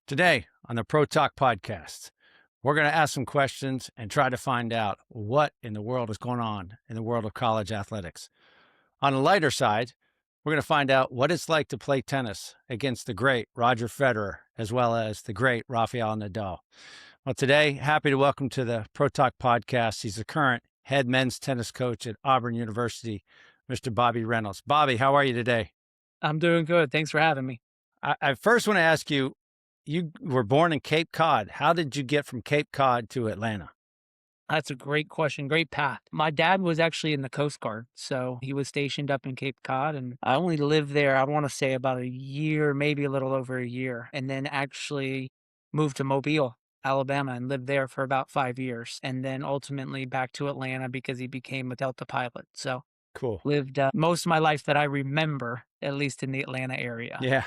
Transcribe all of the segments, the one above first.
Today on the Pro Talk podcast, we're going to ask some questions and try to find out what in the world is going on in the world of college athletics. On the lighter side, we're going to find out what it's like to play tennis against the great Roger Federer as well as the great Rafael Nadal. Well, today, happy to welcome to the Pro Talk podcast. He's the current head men's tennis coach at Auburn University, Mr. Bobby Reynolds. Bobby, how are you today? I'm doing good. Thanks for having me. I first want to ask you, you were born in Cape Cod. How did you get from Cape Cod to Atlanta? That's a great question. Great path. My dad was actually in the Coast Guard, so he was stationed up in Cape Cod, and I only lived there, I want to say about a year, maybe a little over a year, and then actually moved to Mobile, Alabama, and lived there for about 5 years, and then ultimately back to Atlanta because he became a Delta pilot. So Cool. lived most of my life that I remember, at least in the Atlanta area. Yeah.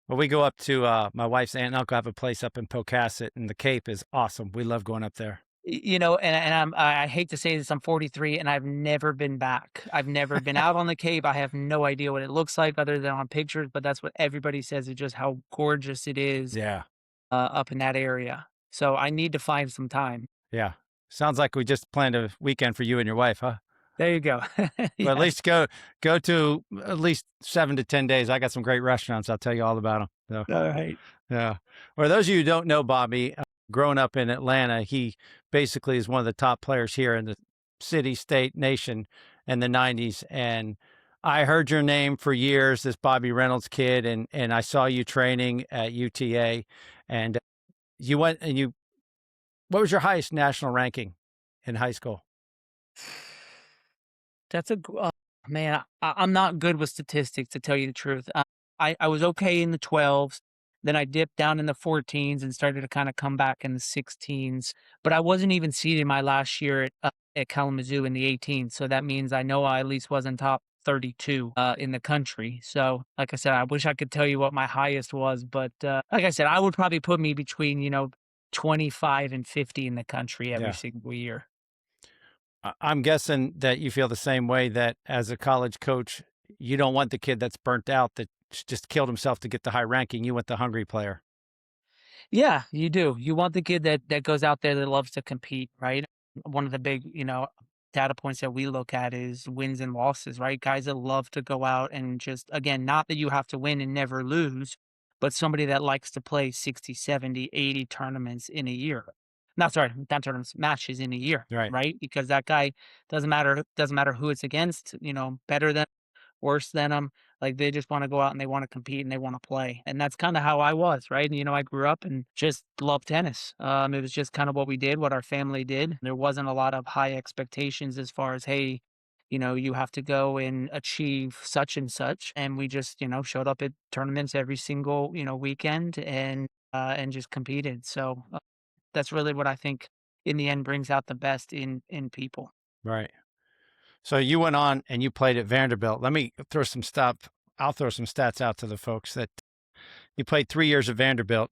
Well, we go up to my wife's aunt and uncle have a place up in Pocasset, and the Cape is awesome. We love going up there. I hate to say this, I'm 43 and I've never been back. I've never been out on the Cape. I have no idea what it looks like other than on pictures, but that's what everybody says is just how gorgeous it is Yeah. up in that area. So I need to find some time. Yeah. Sounds like we just planned a weekend for you and your wife, huh? There you go. Well, at Yeah. least go to at least 7 to 10 days. I got some great restaurants. I'll tell you all about them. So, All right. yeah. For those of you who don't know Bobby, growing up in Atlanta, he basically is one of the top players here in the city, state, nation in the 90s. And I heard your name for years, this Bobby Reynolds kid, and I saw you training at UTA. And you went and what was your highest national ranking in high school? That's man. I'm not good with statistics to tell you the truth. I was okay in the 12s. Then I dipped down in the 14s and started to kind of come back in the 16s. But I wasn't even seeded my last year at Kalamazoo in the 18s. So that means I know I at least wasn't top 32 in the country. So, like I said, I wish I could tell you what my highest was. But like I said, I would probably put me between, 25 and 50 in the country every Yeah. single year. I'm guessing that you feel the same way, that as a college coach, you don't want the kid that's burnt out that just killed himself to get the high ranking. You want the hungry player. Yeah, you do. You want the kid that goes out there that loves to compete, right? One of the big, data points that we look at is wins and losses, right? Guys that love to go out and just, again, not that you have to win and never lose, but somebody that likes to play 60, 70, 80 tournaments in a year. Not sorry, not tournaments, matches in a year, Right. right? Because that guy doesn't matter who it's against, better than worse than them. Like, they just wanna go out and they wanna compete and they wanna play, and that's kinda how I was, right? And, I grew up and just loved tennis. It was just kind of what we did, what our family did. There wasn't a lot of high expectations as far as, "Hey, you have to go and achieve such and such," and we just, showed up at tournaments every single, weekend and just competed. So, that's really what I think in the end brings out the best in people. Right. So you went on and you played at Vanderbilt. Let me throw some stuff. I'll throw some stats out to the folks that you played 3 years at Vanderbilt.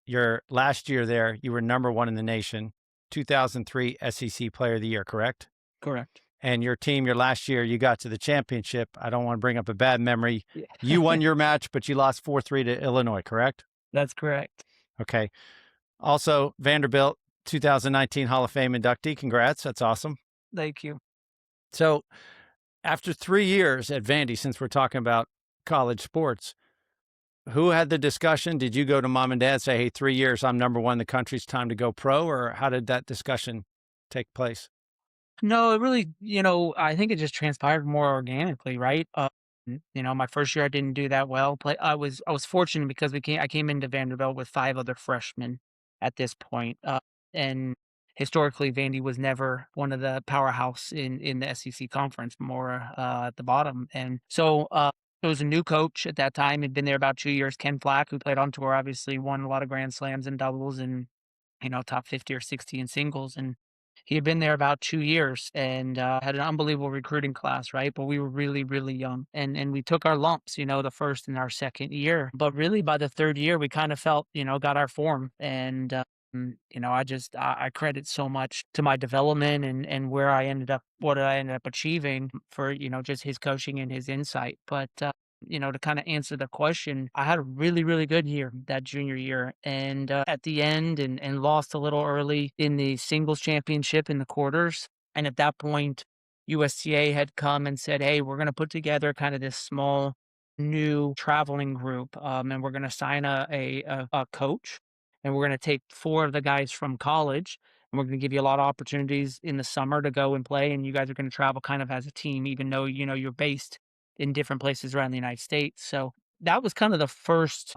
Your last year there, you were number one in the nation, 2003 SEC Player of the Year, correct? Correct. And your team, your last year, you got to the championship. I don't want to bring up a bad memory. Yeah. You won your match, but you lost 4-3 to Illinois, correct? That's correct. Okay. Also, Vanderbilt 2019 Hall of Fame inductee. Congrats. That's awesome. Thank you. So after 3 years at Vandy, since we're talking about college sports, who had the discussion? Did you go to mom and dad, say, hey, 3 years, I'm number one in the country, it's time to go pro? Or how did that discussion take place? No, it really, I think it just transpired more organically, right? My first year I didn't do that well. I was fortunate because I came into Vanderbilt with 5 other freshmen at this point. And historically Vandy was never one of the powerhouse in the SEC conference, more at the bottom. And so there was a new coach at that time, had been there about 2 years, Ken Flack, who played on tour, obviously won a lot of grand slams and doubles and top 50 or 60 in singles. And he had been there about 2 years and had an unbelievable recruiting class, right? But we were really, really young, and we took our lumps, the first and our second year. But really, by the third year, we kind of felt, got our form, and I credit so much to my development and what I ended up achieving for just his coaching and his insight. But to kind of answer the question, I had a really, really good year that junior year. And at the end, and lost a little early in the singles championship in the quarters. And at that point, USTA had come and said, hey, we're going to put together kind of this small new traveling group, and we're going to sign a coach, and we're going to take four of the guys from college, and we're going to give you a lot of opportunities in the summer to go and play, and you guys are going to travel kind of as a team, even though you're based in different places around the United States. So that was kind of the first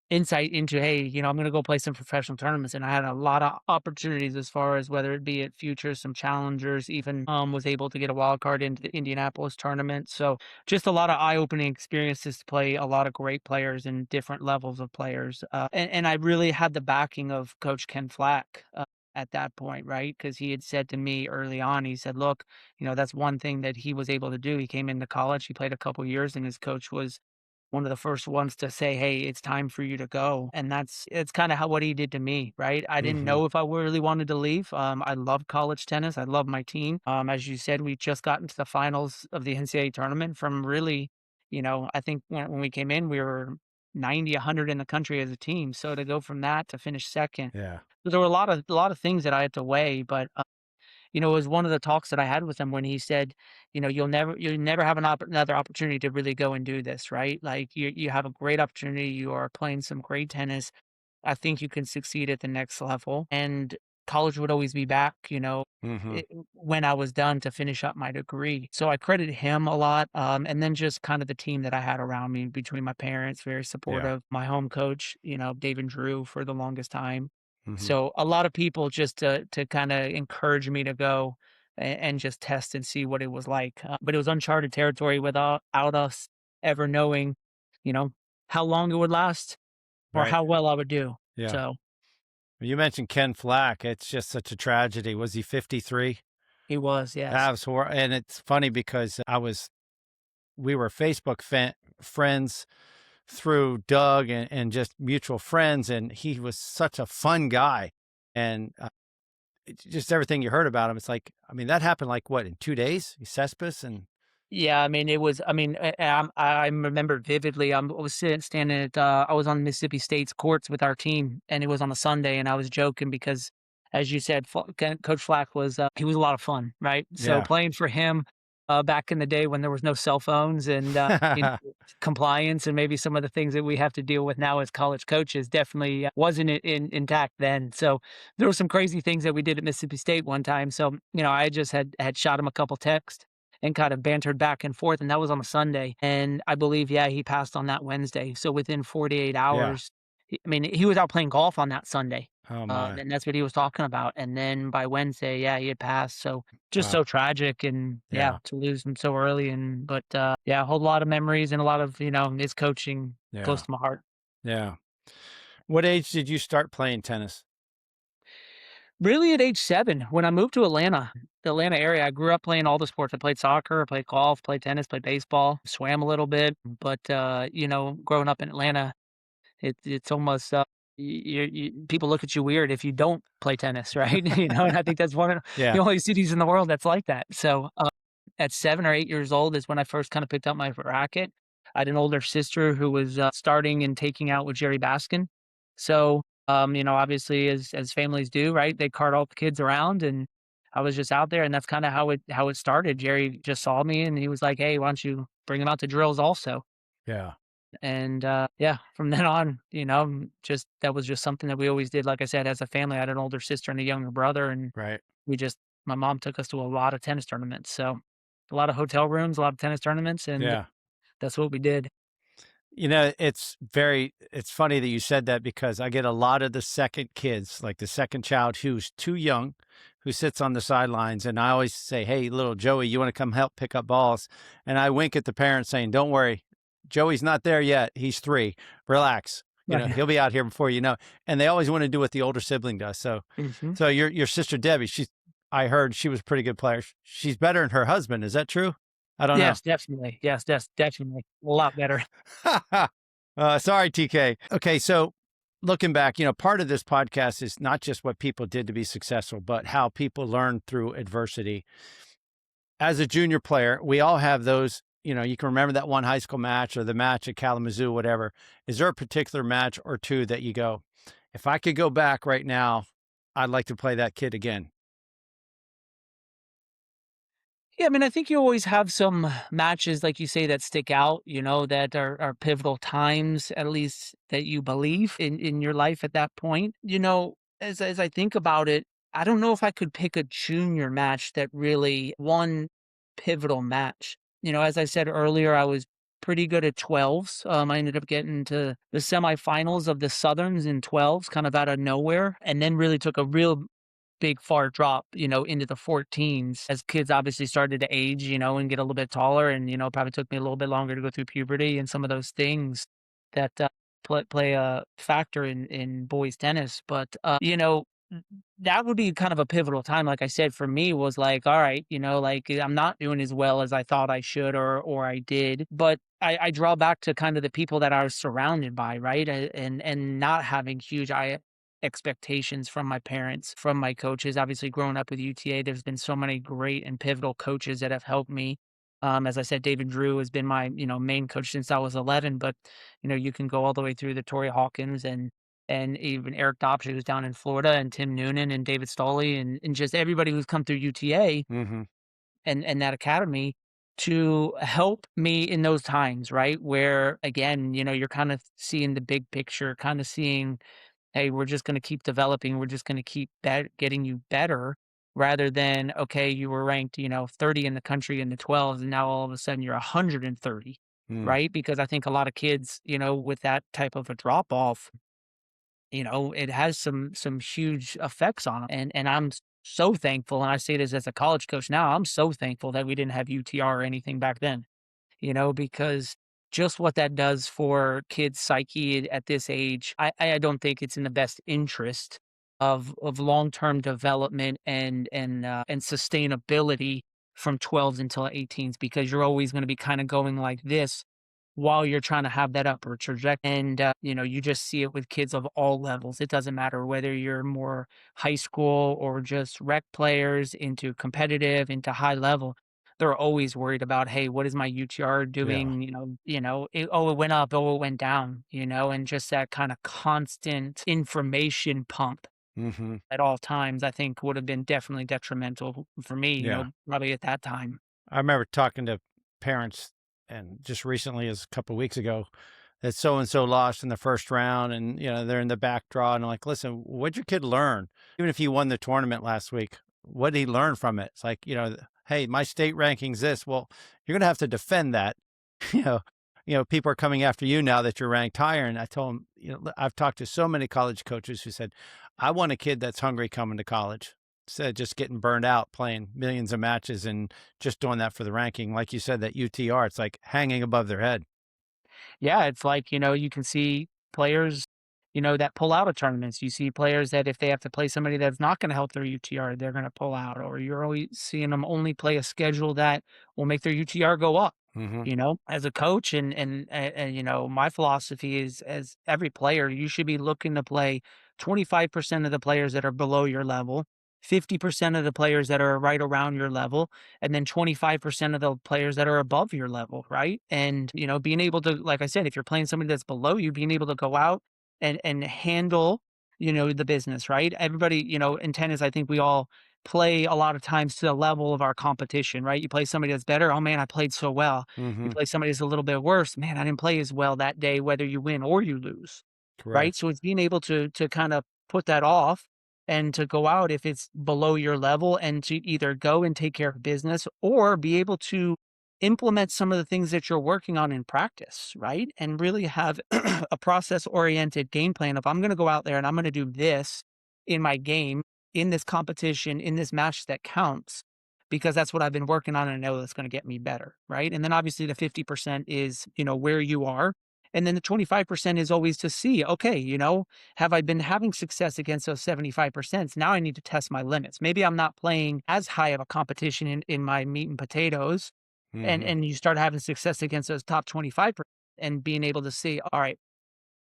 insight into, hey, I'm going to go play some professional tournaments. And I had a lot of opportunities as far as whether it be at futures, some challengers, even was able to get a wild card into the Indianapolis tournament. So just a lot of eye-opening experiences to play a lot of great players and different levels of players. And I really had the backing of Coach Ken Flack. At that point, right? Because he had said to me early on, he said, look, that's one thing that he was able to do. He came into college, he played a couple years, and his coach was one of the first ones to say, "Hey, it's time for you to go." And it's kind of how what he did to me, right? I didn't Hmm. know if I really wanted to leave. I love college tennis. I love my team. As you said, we just got into the finals of the NCAA tournament from really, I think when we came in, we were 90, 100 in the country as a team. So to go from that to finish second, Yeah. so there were a lot of things that I had to weigh, but it was one of the talks that I had with him when he said, you'll never have another opportunity to really go and do this, right? Like you have a great opportunity. You are playing some great tennis. I think you can succeed at the next level. And college would always be back, Hmm. it, when I was done to finish up my degree. So I credit him a lot. And then just kind of the team that I had around me between my parents, very Yeah. supportive, my home coach, David Drew for the longest time. Hmm. So a lot of people just to kind of encourage me to go and just test and see what it was like. But it was uncharted territory without us ever knowing, you know, how long it would last or Right. how well I would do. Yeah. So You mentioned Ken Flack. It's just such a tragedy. Was he 53? he was, That yes. was and it's funny because we were Facebook friends through Doug and just mutual friends, and he was such a fun guy. And just everything you heard about him, it's like, I mean, that happened like what, in 2 days? Cesspit and Yeah, I mean, I remember vividly. I was standing at, I was on Mississippi State's courts with our team, and it was on a Sunday, and I was joking because, as you said, Coach Flack he was a lot of fun, right? So yeah. playing for him, back in the day when there was no cell phones and compliance and maybe some of the things that we have to deal with now as college coaches definitely wasn't intact then. So there were some crazy things that we did at Mississippi State one time. So I just had shot him a couple texts and kind of bantered back and forth, and that was on a Sunday, and I believe, yeah, he passed on that Wednesday, so within 48 Yeah. hours, he was out playing golf on that Sunday, Oh my. and that's what he was talking about, and then by Wednesday, yeah, he had passed, so just Wow. so tragic, and yeah, Yeah. to lose him so early, but, yeah, a whole lot of memories and a lot of, his coaching close Yeah. to my heart. Yeah. What age did you start playing tennis? Really at age 7, when I moved to Atlanta, the Atlanta area, I grew up playing all the sports. I played soccer, I played golf, played tennis, played baseball, swam a little bit, but, growing up in Atlanta, it's almost, people look at you weird if you don't play tennis, right? And I think that's one of the Yeah. only cities in the world that's like that. So, at 7 or 8 years old is when I first kinda picked up my racket. I had an older sister who was, starting and taking out with Jerry Baskin. So, obviously, as families do, right, they cart all the kids around, and I was just out there, and that's kinda how it started. Jerry just saw me, and he was like, "Hey, why don't you bring him out to drills also?" Yeah. And, yeah, from then on, just that was just something that we always did. Like I said, as a family, I had an older sister and a younger brother, and Right. we just my mom took us to a lot of tennis tournaments, so a lot of hotel rooms, a lot of tennis tournaments, and Yeah. that's what we did. It's funny that you said that because I get a lot of the second kids, like the second child who's too young, who sits on the sidelines. And I always say, hey, little Joey, you want to come help pick up balls? And I wink at the parents saying, don't worry, Joey's not there yet. He's 3. Relax. Right. He'll be out here before you know. And they always want to do what the older sibling does. So, Mhm. so your sister Debbie, I heard she was a pretty good player. She's better than her husband. Is that true? I don't know. Yes, definitely. Yes, that's definitely a lot better. Sorry, TK. Okay, so looking back, part of this podcast is not just what people did to be successful, but how people learn through adversity. As a junior player, we all have those you can remember that one high school match or the match at Kalamazoo, whatever. Is there a particular match or two that you go, if I could go back right now, I'd like to play that kid again? Yeah, I mean, I think you always have some matches, like you say, that stick out, that are pivotal times, at least that you believe in your life at that point. As I think about it, I don't know if I could pick a junior match that really one pivotal match. As I said earlier, I was pretty good at 12s. I ended up getting to the semifinals of the Southerns in 12s, kind of out of nowhere, and then really took a real big far drop, into the 14s as kids obviously started to age, and get a little bit taller and, probably took me a little bit longer to go through puberty and some of those things that play a factor in boys tennis. But, that would be kind of a pivotal time. Like I said, for me was like, all right, like I'm not doing as well as I thought I should or I did. But I draw back to kind of the people that I was surrounded by, right? And not having huge expectations from my parents, from my coaches. Obviously, growing up with UTA, there's been so many great and pivotal coaches that have helped me. As I said, David Drew has been my, main coach since I was 11. But you can go all the way through the Torrey Hawkins and even Eric Dobbs, who's down in Florida, and Tim Noonan and David Stolley, and just everybody who's come through UTA Mhm. and that academy to help me in those times, right? Where again, you're kind of seeing the big picture, kind of seeing, hey, we're just going to keep developing. We're just going to keep getting you better rather than, okay, you were ranked, 30 in the country in the 12s, and now all of a sudden you're 130, Mm. right? Because I think a lot of kids, with that type of a drop off, it has some huge effects on them. And so thankful. And I say this as a college coach now, I'm so thankful that we didn't have UTR or anything back then, because just what that does for kids' psyche at this age, I don't think it's in the best interest of long-term development and sustainability from 12s until 18s, because you're always going to be kind of going like this while you're trying to have that upward trajectory. And you just see it with kids of all levels. It doesn't matter whether you're more high school or just rec players into competitive, into high level. They're always worried about, hey, what is my UTR Yeah. doing? It went up, oh, it went down, and just that kind of constant information pump Mhm. at all times, I think would have been definitely detrimental for me, Yeah. probably at that time. I remember talking to parents and just recently, as a couple of weeks ago, that so and so lost in the first round and they're in the back draw and I'm like, listen, what'd your kid learn? Even if he won the tournament last week, what did he learn from it? It's like, hey, my state ranking's this. Well, you're gonna have to defend that. you know, people are coming after you now that you're ranked higher. And I told him, I've talked to so many college coaches who said, I want a kid that's hungry coming to college instead of just getting burned out playing millions of matches and just doing that for the ranking. Like you said, that UTR, it's like hanging above their head. Yeah, it's like, you can see players, that pull out of tournaments. You see players that if they have to play somebody that's not going to help their UTR, they're going to pull out. Or you're always seeing them only play a schedule that will make their UTR go up. Hmm. As a coach, and my philosophy is, as every player, you should be looking to play 25% of the players that are below your level, 50% of the players that are right around your level, and then 25% of the players that are above your level, right? And, being able to, like I said, if you're playing somebody that's below you, being able to go out and handle, the business, right? Everybody, in tennis, I think we all play a lot of times to the level of our competition, right? You play somebody that's better, oh man, I played so well. You Hmm. play somebody that's a little bit worse, man, I didn't play as well that day, whether you win or you lose, right? Correct. So it's being able to kind of put that off and to go out if it's below your level and to either go and take care of business or be able to implement some of the things that you're working on in practice, right? And really have a process oriented game plan of, I'm going to go out there and I'm going to do this in my game, in this competition, in this match that counts, because that's what I've been working on and I know that's going to get me better, right? And then obviously the 50% is, where you are. And then the 25% is always to see, okay, have I been having success against those 75%? Now I need to test my limits. Maybe I'm not playing as high of a competition in my meat and potatoes. And Hmm. and you start having success against those top 25% and being able to see, all right,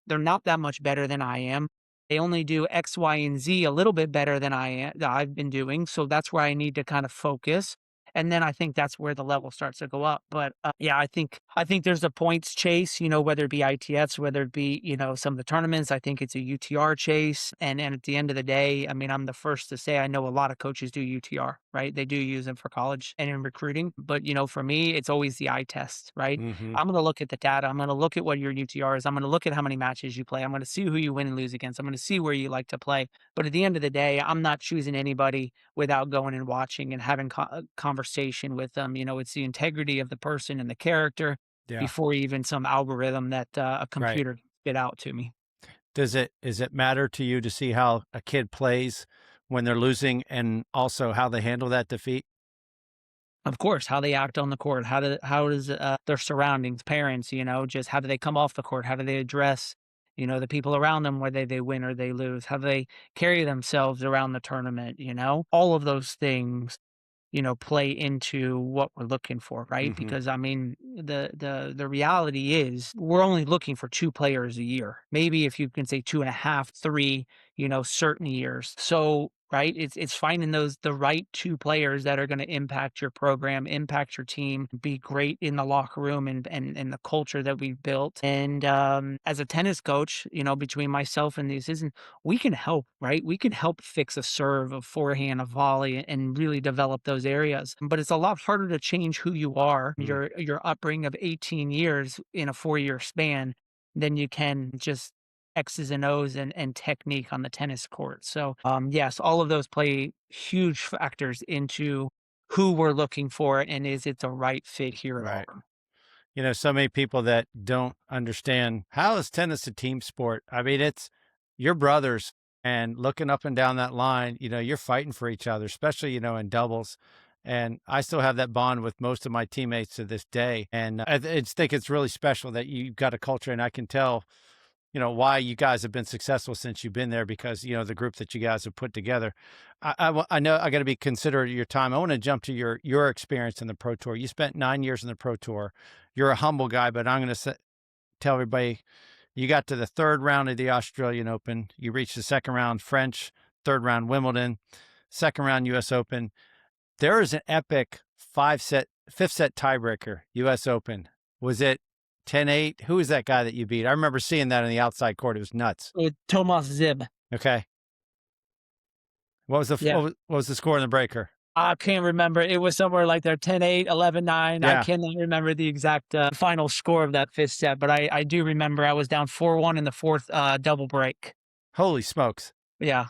they're not that much better than I am. They only do X, Y, and Z a little bit better than that I've been doing. So that's where I need to kind of focus and then I think that's where the level starts to go up. But yeah, I think there's a points chase, whether it be ITFs, whether it be some of the tournaments. I think it's a UTR chase, and at the end of the day, I mean, I'm the first to say I know a lot of coaches do UTR, right? They do use them for college and in recruiting, but for me, it's always the eye test, right? Hmm. I'm going to look at the data. I'm going to look at what your UTR is. I'm going to look at how many matches you play. I'm going to see who you win and lose against. I'm going to see where you like to play. But at the end of the day, I'm not choosing anybody without going and watching and having a conversation with them. It's the integrity of the person and the character Yeah. before even some algorithm that a Right. computer spit out to me. Does it matter to you to see how a kid plays when they're losing and also how they handle that defeat? Of course, how they act on the court, how does their surroundings, parents, just how do they come off the court? How do they address, the people around them, whether they win or they lose? How do they carry themselves around the tournament? All of those things play into what we're looking for, right? Hmm. Because I mean, the reality is we're only looking for two players a year. Maybe if you can say two and a half, three, certain years. So right, it's finding those the right two players that are going to impact your program, impact your team, be great in the locker room and the culture that we've built. And as a tennis coach, between myself and the assistant, we can help, right? We can help fix a serve, a forehand, a volley, and really develop those areas. But it's a lot harder to change who you are, Hmm. your upbringing of 18 years in a 4-year span, than you can just X's and O's and technique on the tennis court. So, yes, all of those play huge factors into who we're looking for and is it the right fit here at Right. Auburn. So many people that don't understand how is tennis a team sport. I mean, it's your brothers and looking up and down that line, you're fighting for each other, especially, in doubles. And I still have that bond with most of my teammates to this day. And I just think it's really special that you've got a culture. And I can tell, why you guys have been successful since you've been there because, the group that you guys have put together. I know I got to be considerate of your time. I want to jump to your experience in the Pro Tour. You spent 9 years in the Pro Tour. You're a humble guy, but I'm going to tell everybody you got to the third round of the Australian Open. You reached the second round French, third round Wimbledon, second round US Open. There is an epic fifth set tiebreaker, US Open. Was it 10-8? Who was that guy that you beat? I remember seeing that on the outside court. It was nuts. With Tomas Zib. Okay. What was the Yeah. what was the score in the breaker? I can't remember. It was somewhere like there 10-8, 11-9. I Yeah. cannot remember the exact final score of that fifth set, but I do remember I was down 4-1 in the fourth double break. Holy smokes. Yeah.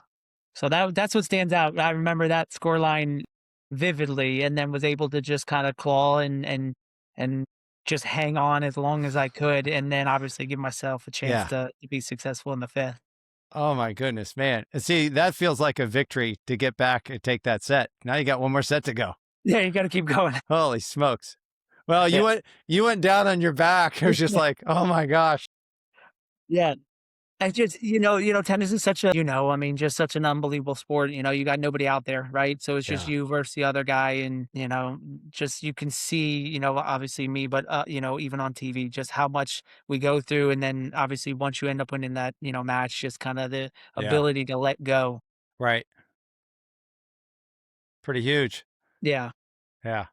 So that's what stands out. I remember that score line vividly and then was able to just kind of claw and just hang on as long as I could and then obviously give myself a chance Yeah. to be successful in the fifth. Oh my goodness, man. And see, that feels like a victory to get back and take that set. Now you got one more set to go. Yeah, you got to keep going. Holy smokes. Well, Yeah. you went down on your back. It was just like, oh my gosh. Yeah. I just, tennis is such a, I mean, just such an unbelievable sport. You got nobody out there, right? So it's just Yeah. you versus the other guy. And, just you can see, obviously me, but, even on TV, just how much we go through. And then obviously once you end up winning that, match, just kind of the Yeah. ability to let go. Right. Pretty huge. Yeah. Yeah.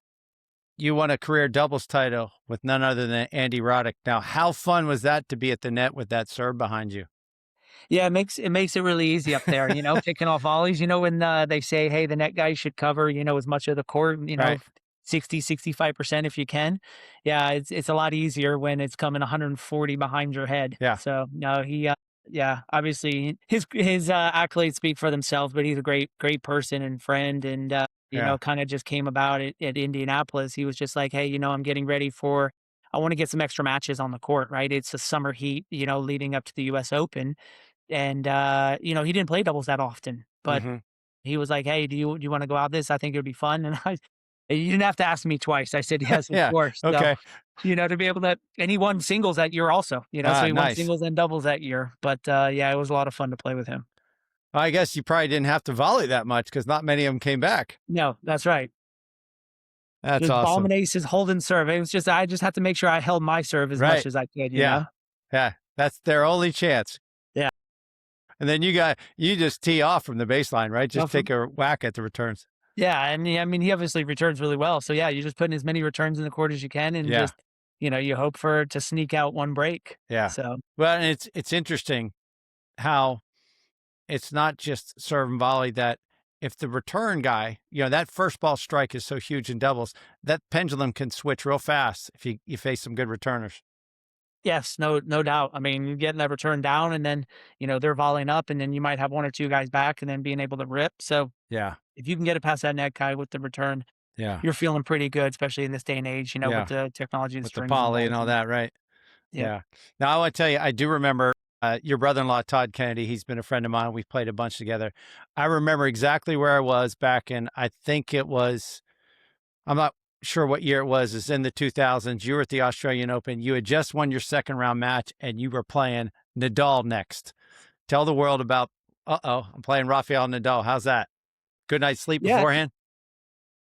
You won a career doubles title with none other than Andy Roddick. Now, how fun was that to be at the net with that serve behind you? Yeah, it makes it really easy up there, picking off volleys, when they say, hey, the net guy should cover, as much of the court, Right. 65% if you can. Yeah, it's a lot easier when it's coming 140 behind your head. Yeah. So no, yeah, obviously his accolades speak for themselves, but he's a great person and friend, and Yeah. kind of just came about it at Indianapolis. He was just like, hey, I'm getting ready for. I want to get some extra matches on the court, right? It's a summer heat, leading up to the U.S. Open, and he didn't play doubles that often, but Hmm. he was like, "Hey, do you want to go out this? I think it would be fun." And you didn't have to ask me twice. I said, "Yes, of Yeah. course." So, Okay. to be able to, and he won singles that year also. So Ah, he won nice. singles and doubles that year. But yeah, it was a lot of fun to play with him. I guess you probably didn't have to volley that much because not many of them came back. No, that's right. That's Just awesome. bombing aces, holding serve. It was just I just had to make sure I held my serve as much Right. as I could. Yeah. Yeah. That's their only chance. Yeah. And then you just tee off from the baseline, right? Just Well, take a whack at the returns. Yeah, and I mean, he obviously returns really well. So yeah, you just put in as many returns in the court as you can, and Yeah, just you hope for it to sneak out one break. yeah. So Well, and it's interesting how it's not just serve and volley that if the return guy, that first ball strike is so huge in doubles, that pendulum can switch real fast if you face some good returners. yes, no doubt. I mean, you're getting that return down, and then they're volleying up, and then you might have one or two guys back, and then being able to rip. So Yeah, if you can get it past that net guy with the return, yeah, you're feeling pretty good, especially in this day and age. With yeah. the technology and With the strings and poly and balls. all that, right? Yep. Yeah. Now I want to tell you, I do remember your brother-in-law, Todd Kennedy. He's been a friend of mine. We've played a bunch together. I remember exactly where I was back in, I think it was, I'm not sure what year it was. It's in the 2000s. You were at the Australian Open. You had just won your second round match and you were playing Nadal next. Tell the world about, I'm playing Rafael Nadal. How's that? Good night's sleep Yeah, beforehand?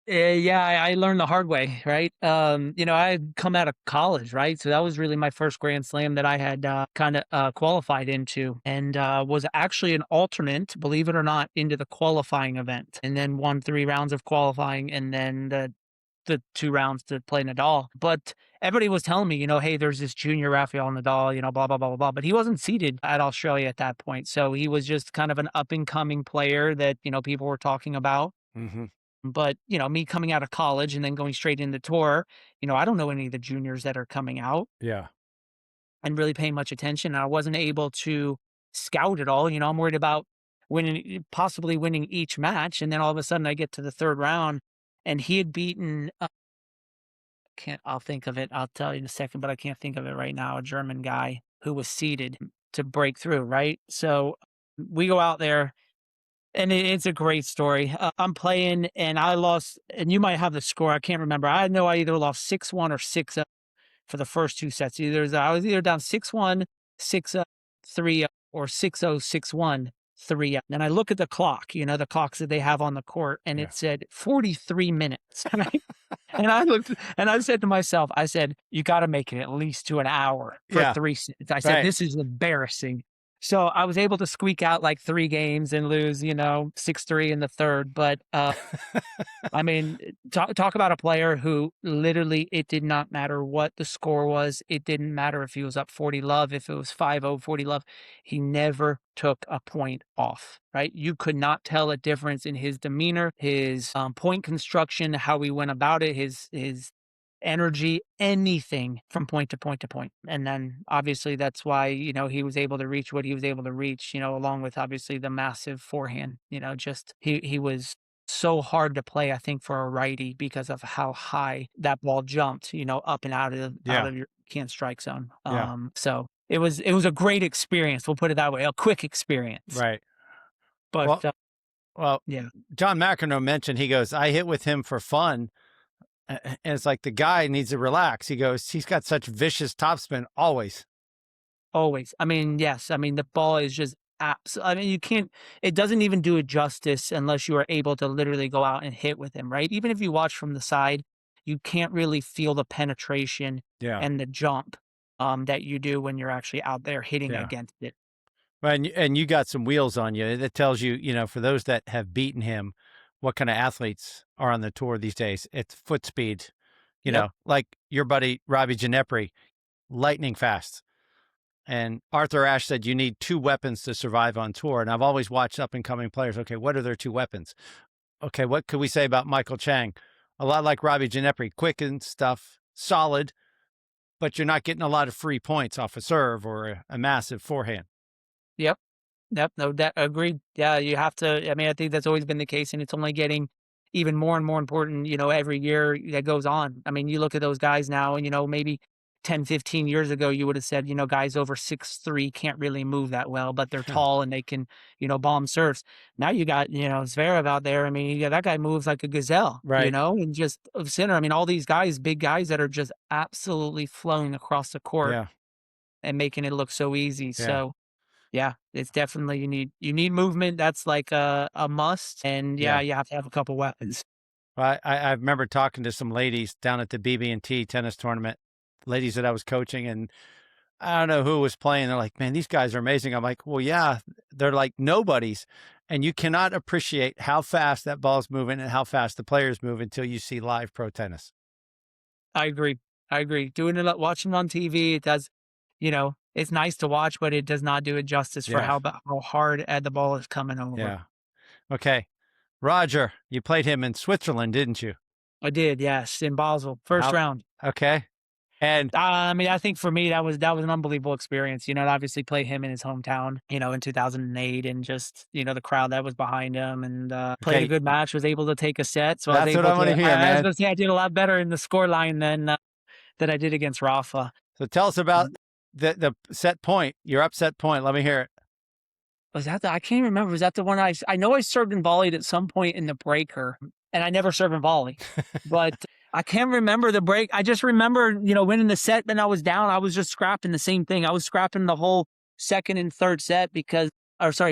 yeah, I learned the hard way, right? I had come out of college, right? So that was really my first Grand Slam that I had kind of qualified into, and was actually an alternate, believe it or not, into the qualifying event, and then won 3 rounds of qualifying, and then the 2 rounds to play Nadal. But everybody was telling me, hey, there's this junior Rafael Nadal, blah blah blah blah blah. But he wasn't seeded at Australia at that point, so he was just kind of an up and coming player that people were talking about. Hmm. But, me coming out of college and then going straight into tour, I don't know any of the juniors that are coming out Yeah. and really paying much attention. I wasn't able to scout it all. I'm worried about possibly winning each match. And then all of a sudden I get to the third round and he had beaten, I'll think of it. I'll tell you in a second, but I can't think of it right now. A German guy who was seeded to break through. Right. So we go out there. And it's a great story. I'm playing and I lost, and you might have the score. I can't remember. I know I either lost 6-1 or 6 for the first 2 sets. I was either down 6-1, 6 3 or 6-0, 6-1, 3. And I look at the clock, the clocks that they have on the court, and Yeah. it said 43 minutes. And I looked and I said to myself, I said, you got to make it at least to an hour for Yeah. 3 sets. I said, Right. this is embarrassing. So I was able to squeak out like 3 games and lose, 6-3 in the third. But I mean, talk about a player who literally it did not matter what the score was. It didn't matter if he was up 40 love, if it was 5-0, 40 love. He never took a point off, right? You could not tell a difference in his demeanor, his point construction, how he went about it, his energy, anything from point to point to point. And then obviously that's why, he was able to reach what he was able to reach, along with obviously the massive forehand, just he was so hard to play, I think, for a righty because of how high that ball jumped, up and out Yeah. of your can't strike zone. Yeah. So it was a great experience. We'll put it that way, a quick experience. Right. But Well, well, yeah. John McEnroe mentioned, he goes, I hit with him for fun. And it's like the guy needs to relax. He goes, he's got such vicious topspin always. Always. I mean, yes. I mean, the ball is just I mean, you can't, it doesn't even do it justice unless you are able to literally go out and hit with him, right? Even if you watch from the side, you can't really feel the penetration Yeah. and the jump that you do when you're actually out there hitting Yeah. against it. Well, and you got some wheels on you. That tells you, for those that have beaten him, what kind of athletes are on the tour these days. It's foot speed, Yep. like your buddy Robbie Ginepri, lightning fast. And Arthur Ashe said you need 2 weapons to survive on tour. And I've always watched up and coming players. Okay, what are their 2 weapons? Okay, what could we say about Michael Chang? A lot like Robbie Ginepri, quick and stuff, solid, but you're not getting a lot of free points off a serve or a massive forehand. Yep. Yep, no, that agreed. Yeah, you have to. I mean, I think that's always been the case, and it's only getting even more and more important, every year that goes on. I mean, you look at those guys now, and maybe 10, 15 years ago, you would have said, guys over 6'3" can't really move that well, but they're Yeah. tall and they can, bomb serves. Now you got, Zverev out there. I mean, yeah, that guy moves like a gazelle, Right. and just center. I mean, all these guys, big guys that are just absolutely flowing across the court Yeah. and making it look so easy. Yeah. So yeah, it's definitely you need movement. That's like a must. And yeah, Yeah. you have to have a couple weapons. I remember talking to some ladies down at the BB&T tennis tournament, ladies that I was coaching, and I don't know who was playing. They're like, man, these guys are amazing. I'm like, well, yeah, they're like nobodies. And you cannot appreciate how fast that ball's moving and how fast the players move until you see live pro tennis. I agree. I agree. Doing it, watching it on TV, it does, it's nice to watch, but it does not do it justice for Yeah. how hard the ball is coming over. Yeah. Okay. Roger, you played him in Switzerland, didn't you? I did, yes, in Basel, first How round. okay. And I mean, I think for me that was an unbelievable experience. To obviously play him in his hometown, in 2008, and just the crowd that was behind him, and played a okay, good match. Was able to take a set, so I was that's what able I want to to. hear, I was man. going to say I did a lot better in the score line than I did against Rafa. So tell us about the set point, your upset point. Let me hear it. Was that I can't remember. Was that the one I know I served and volleyed at some point in the breaker, and I never served and volley, but I can't remember the break. I just remember, winning the set, and I was down. I was just scrapping the same thing. I was scrapping the whole second and third set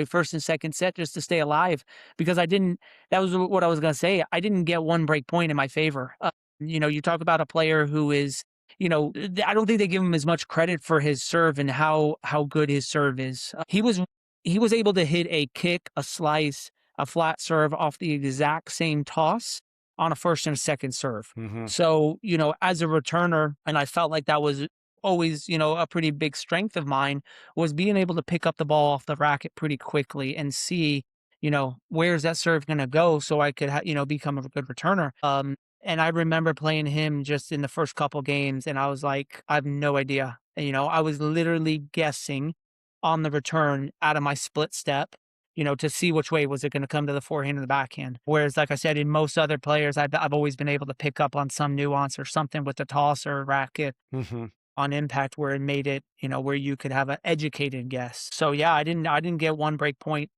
first and second set just to stay alive because I didn't. That was what I was gonna say. I didn't get one break point in my favor. You talk about a player who is. I don't think they give him as much credit for his serve and how good his serve is. He was able to hit a kick, a slice, a flat serve off the exact same toss on a first and a second serve. Mm-hmm. So, as a returner, and I felt like that was always, a pretty big strength of mine, was being able to pick up the ball off the racket pretty quickly and see, where's that serve going to go so I could, become a good returner. And I remember playing him just in the first couple games, and I was like, I have no idea. I was literally guessing on the return out of my split step, to see which way was it going to come to the forehand or the backhand. Whereas, like I said, in most other players, I've always been able to pick up on some nuance or something with the toss or racket Mm-hmm. on impact where it made it, where you could have an educated guess. So yeah, I didn't get one break point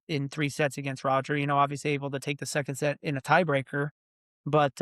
in 3 sets against Roger. Obviously able to take the second set in a tiebreaker, but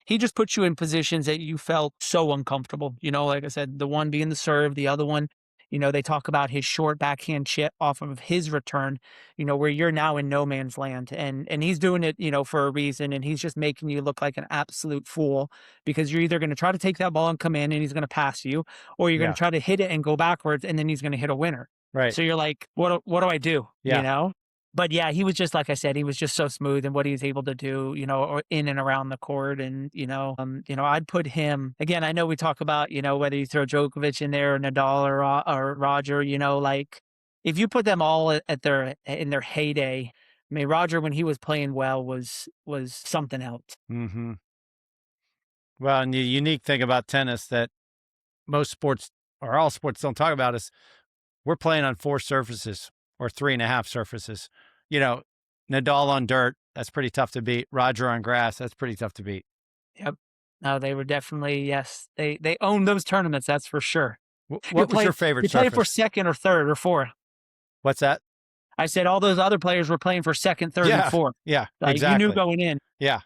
he just puts you in positions that you felt so uncomfortable. Like I said, the one being the serve, the other one, they talk about his short backhand chip off of his return, where you're now in no man's land. And he's doing it, for a reason. And he's just making you look like an absolute fool because you're either going to try to take that ball and come in and he's going to pass you, or you're going Yeah. to try to hit it and go backwards and then he's going to hit a winner. Right. So you're like, what do I do? Yeah. But yeah, he was just like I said, he was just so smooth in what he was able to do, or in and around the court. And I'd put him again. I know we talk about whether you throw Djokovic in there, or Nadal, or Roger. Like if you put them all in their heyday. I mean, Roger when he was playing well was something else. Mm-hmm. Well, and the unique thing about tennis that most sports or all sports don't talk about is we're playing on 4 surfaces or 3.5 surfaces. Nadal on dirt, that's pretty tough to beat. Roger on grass, that's pretty tough to beat. Yep. No, they were definitely yes. They owned those tournaments. That's for sure. What was your favorite You played for surface? second or third or fourth. What's that? I said all those other players were playing for second, third, and fourth. Yeah, Like exactly. you knew going in. Yeah.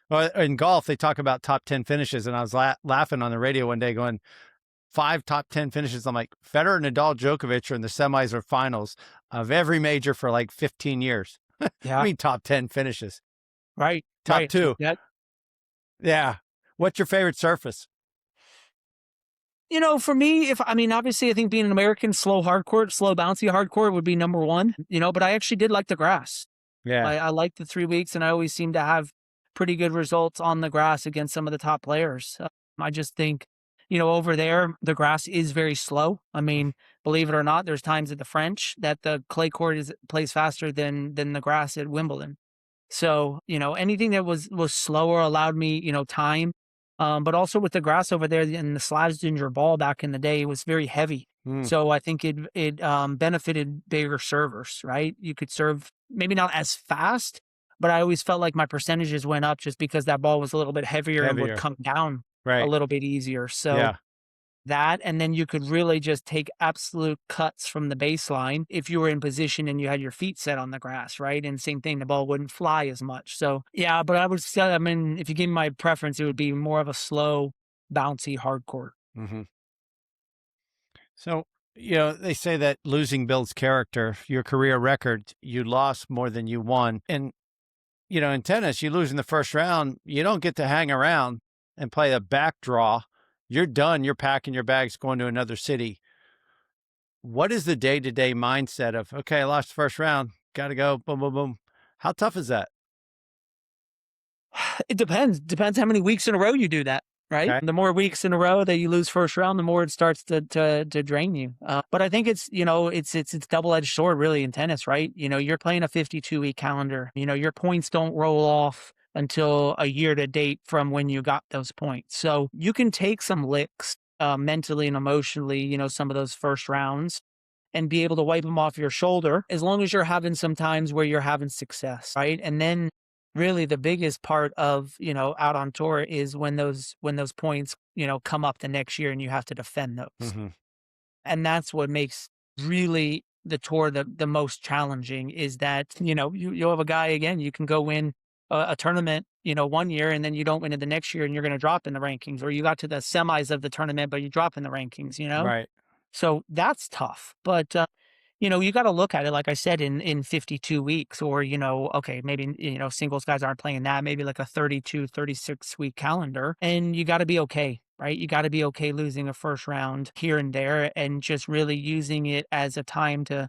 Well, in golf, they talk about top 10 finishes, and I was laughing on the radio one day going, 5 top 10 finishes. I'm like, Federer, Nadal, Djokovic are in the semis or finals of every major for like 15 years. Yeah. I mean, top 10 finishes. Right. Top right. 2. Yeah. What's your favorite surface? For me, obviously, I think being an American, slow bouncy hard court would be number one, but I actually did like the grass. Yeah. I liked the 3 weeks, and I always seem to have pretty good results on the grass against some of the top players. I just think, over there, the grass is very slow. I mean, believe it or not, there's times at the French that the clay court plays faster than the grass at Wimbledon. So, anything that was slower allowed me, time. But also with the grass over there and the Slasdinger ball back in the day, it was very heavy. Mm. So I think it benefited bigger servers, right? You could serve maybe not as fast, but I always felt like my percentages went up just because that ball was a little bit heavier. And would come down a little bit easier. So that, and then you could really just take absolute cuts from the baseline if you were in position and you had your feet set on the grass, right? And same thing, the ball wouldn't fly as much. So yeah, but I would say, if you gave me my preference, it would be more of a slow, bouncy hard court. Mm-hmm. So, they say that losing builds character. Your career record, you lost more than you won. And, in tennis, you lose in the first round, you don't get to hang around and play a back draw. You're done. You're packing your bags, going to another city. What is the day-to-day mindset of, "Okay, I lost the first round, gotta go, boom, boom, boom." How tough is that? It depends how many weeks in a row you do that, right? Okay. The more weeks in a row that you lose first round, the more it starts to drain you. But I think it's, it's double-edged sword really in tennis, right? You're playing a 52-week calendar. Your points don't roll off until a year to date from when you got those points. So you can take some licks mentally and emotionally, some of those first rounds and be able to wipe them off your shoulder as long as you're having some times where you're having success, right? And then really the biggest part of, out on tour is when those points, come up the next year and you have to defend those. Mhm. And that's what makes really the tour the most challenging is that, you'll have a guy again, you can go win a tournament, one year and then you don't win it the next year and you're going to drop in the rankings, or you got to the semis of the tournament, but you drop in the rankings. Right. So that's tough. But, you got to look at it, like I said, in 52 weeks, or, okay, maybe, singles guys aren't playing that, maybe like a 32, 36 week calendar. And you got to be okay, right? You got to be okay losing a first round here and there and just really using it as a time to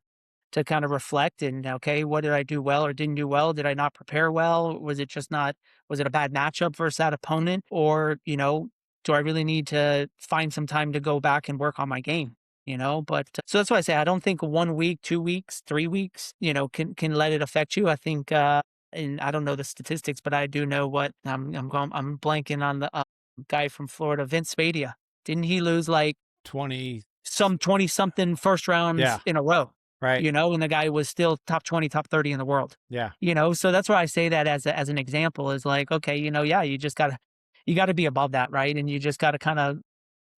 kind of reflect and, okay, what did I do well or didn't do well? Did I not prepare well? Was it a bad matchup versus that opponent? Or, do I really need to find some time to go back and work on my game? But so that's why I say I don't think 1 week, 2 weeks, 3 weeks, can let it affect you. I think, and I don't know the statistics, but I do know what I'm blanking on the guy from Florida, Vince Spadia. Didn't he lose like 20. some 20 something first rounds Yeah. in a row, Right. and the guy was still top 20, top 30 in the world, Yeah. so that's why I say that as an example is like, okay, yeah, you gotta be above that, right? And you just gotta kind of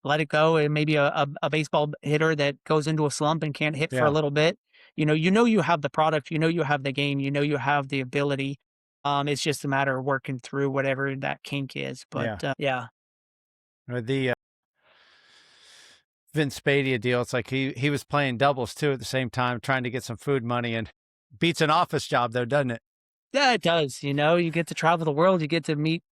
let it go. And maybe a baseball hitter that goes into a slump and can't hit for a Yeah. little bit, you have the product, you have the game, you have the ability. It's just a matter of working through whatever that kink is. But Yeah. yeah. The, Vince Spadia deal, it's like he was playing doubles too at the same time, trying to get some food money, and beats an office job though, doesn't it? Yeah, it does. You get to travel the world, you get to meet,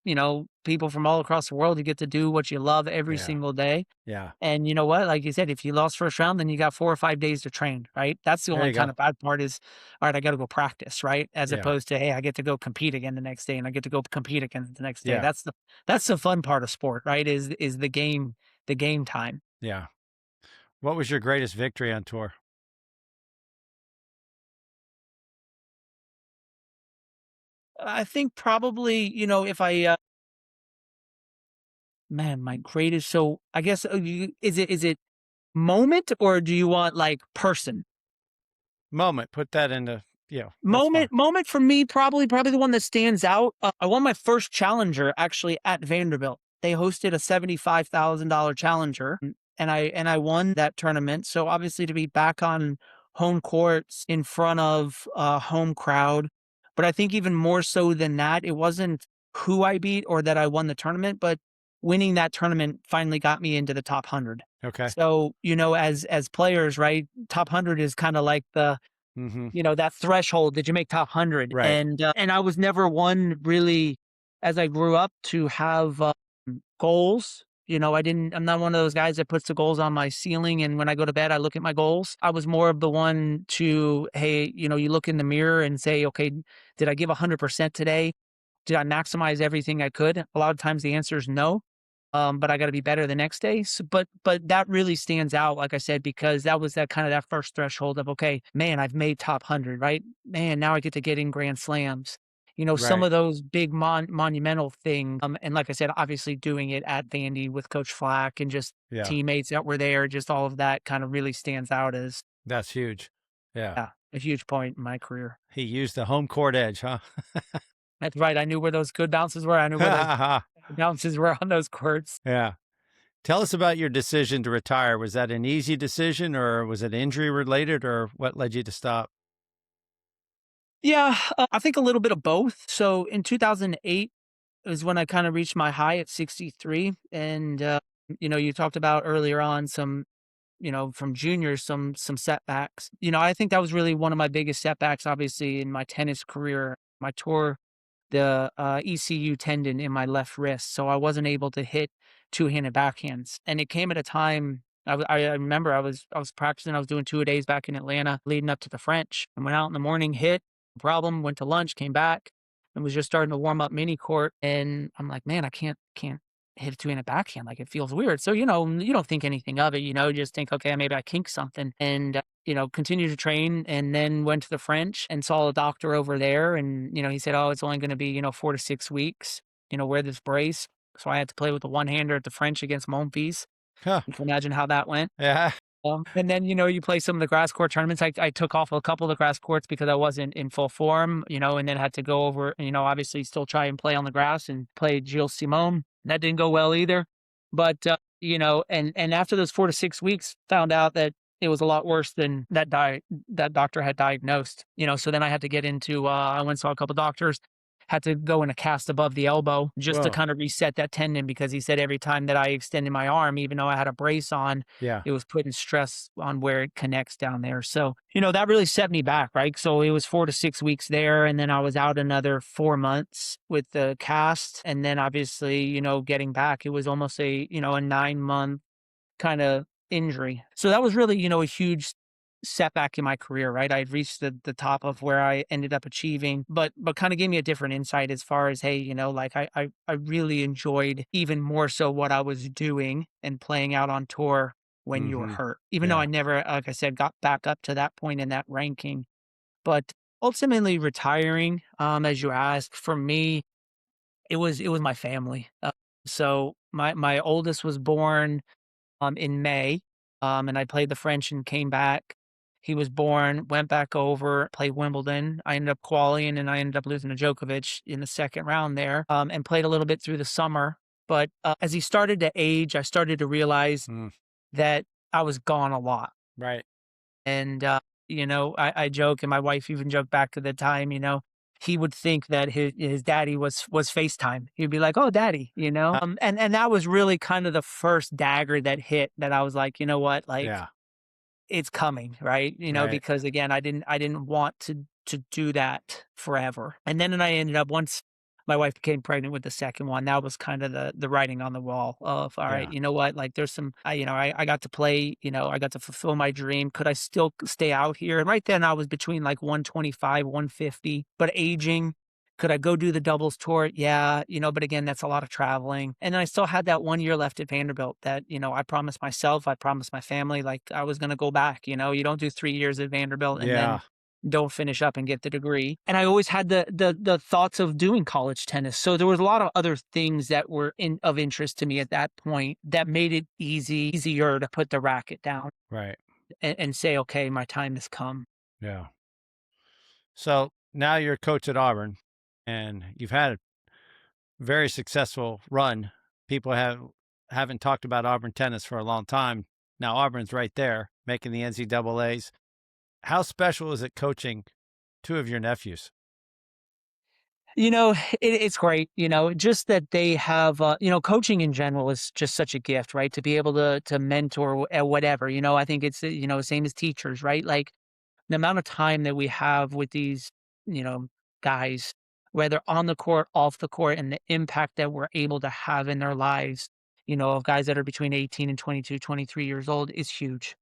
people from all across the world, you get to do what you love every Yeah. single day. Yeah. And you know what? Like you said, if you lost first round, then you got 4 or 5 days to train, right? That's the There only you go. kind of bad part is, all right, I got to go practice, right? As Yeah. opposed to, hey, I get to go compete again the next day, and I get to go compete again the next day. Yeah. That's the fun part of sport, right? Is the game time. Yeah. What was your greatest victory on tour? I think probably, if man, my greatest. So I guess is it moment, or do you want like person? Moment, put that into, that's fine. Moment for me, probably the one that stands out. I won my first challenger actually at Vanderbilt. They hosted a $75,000 challenger, and I won that tournament. So obviously to be back on home courts in front of a home crowd, but I think even more so than that, it wasn't who I beat or that I won the tournament, but winning that tournament finally got me into the top 100. Okay. So, as players, right, top 100 is kind of like Mhm. that threshold. Did you make top 100? Right. And I was never one really, as I grew up, to have goals. I'm not one of those guys that puts the goals on my ceiling. And when I go to bed, I look at my goals. I was more of the one to, hey, you look in the mirror and say, okay, did I give 100% today? Did I maximize everything I could? A lot of times the answer is no. But I got to be better the next day. So, but that really stands out, like I said, because that was that kind of that first threshold of, okay, man, I've made top 100, right? Man, now I get to get in grand slams. Some Right. of those big monumental things. And like I said, obviously doing it at Vandy with Coach Flack and just Yeah. teammates that were there, just all of that kind of really stands out as, That's huge. Yeah. yeah, a huge point in my career. He used the home court edge, huh? That's right. I knew where those good bounces were. I knew where those bounces were on those courts. Yeah. Tell us about your decision to retire. Was that an easy decision, or was it injury related, or what led you to stop? Yeah, I think a little bit of both. So in 2008 is when I kind of reached my high at 63. And, you talked about earlier on some, from juniors, some setbacks. I think that was really one of my biggest setbacks, obviously, in my tennis career. My tore the ECU tendon in my left wrist. So I wasn't able to hit two-handed backhands. And it came at a time I remember I was practicing. I was doing 2-a-days back in Atlanta leading up to the French. And went out in the morning, hit, no problem, went to lunch, came back, and was just starting to warm up mini court. And I'm like, man, I can't hit a 2-handed backhand. Like it feels weird. So, you don't think anything of it, you just think, okay, maybe I kink something. And continue to train, and then went to the French and saw a doctor over there. And, he said, oh, it's only going to be, 4 to 6 weeks, wear this brace. So I had to play with the one hander at the French against Monfils. Huh. You can imagine how that went. Yeah. And then, you play some of the grass court tournaments. I took off a couple of the grass courts because I wasn't in full form, and then had to go over, obviously still try and play on the grass and play Gilles Simon. That didn't go well either. But, and after those 4 to 6 weeks, found out that it was a lot worse than that doctor had diagnosed, so then I had to get into, I went and saw a couple doctors, had to go in a cast above the elbow just to Whoa. kind of reset that tendon, because he said every time that I extended my arm, even though I had a brace on, Yeah. it was putting stress on where it connects down there. So, that really set me back, right? So it was 4 to 6 weeks there. And then I was out another 4 months with the cast. And then obviously, getting back, it was almost a 9-month kind of injury. So that was really, a huge setback in my career, right? I'd reached the top of where I ended up achieving, but kind of gave me a different insight as far as, hey, like I really enjoyed even more so what I was doing and playing out on tour when you were Mm-hmm. hurt, even though Yeah. I never, like I said, got back up to that point in that ranking. But ultimately retiring, as you asked, for me, it was my family. So my oldest was born in May, and I played the French and came back. He was born, went back over, played Wimbledon. I ended up qualifying, and I ended up losing to Djokovic in the second round there, and played a little bit through the summer. But as he started to age, I started to realize Mm. that I was gone a lot. Right. And, I joke, and my wife even joked back at the time, he would think that his daddy was FaceTime. He'd be like, "Oh, daddy," and that was really kind of the first dagger that hit, that I was like, "You know what? Like, Yeah. it's coming," right? Right. Because again, I didn't want to do that forever. And then I ended up, once my wife became pregnant with the second one, that was kind of the writing on the wall of, all right, Yeah. you know what? Like there's some, I got to play, I got to fulfill my dream. Could I still stay out here? And right then I was between like 125, 150, but aging. Could I go do the doubles tour? Yeah, but again, that's a lot of traveling. And then I still had that 1 year left at Vanderbilt that, I promised myself, I promised my family, like I was going to go back. You don't do 3 years at Vanderbilt and Yeah. then don't finish up and get the degree. And I always had the thoughts of doing college tennis. So there was a lot of other things that were of interest to me at that point that made it easier to put the racket down Right. and say, okay, my time has come. Yeah. So now you're a coach at Auburn, and you've had a very successful run. People haven't talked about Auburn tennis for a long time. Now Auburn's right there, making the NCAA's. How special is it coaching two of your nephews? It's great, just that they have, coaching in general is just such a gift, right? To be able to mentor whatever, I think it's, same as teachers, right? Like the amount of time that we have with these, you know, guys, whether on the court, off the court, and the impact that we're able to have in their lives, of guys that are between 18 and 22, 23 years old is huge.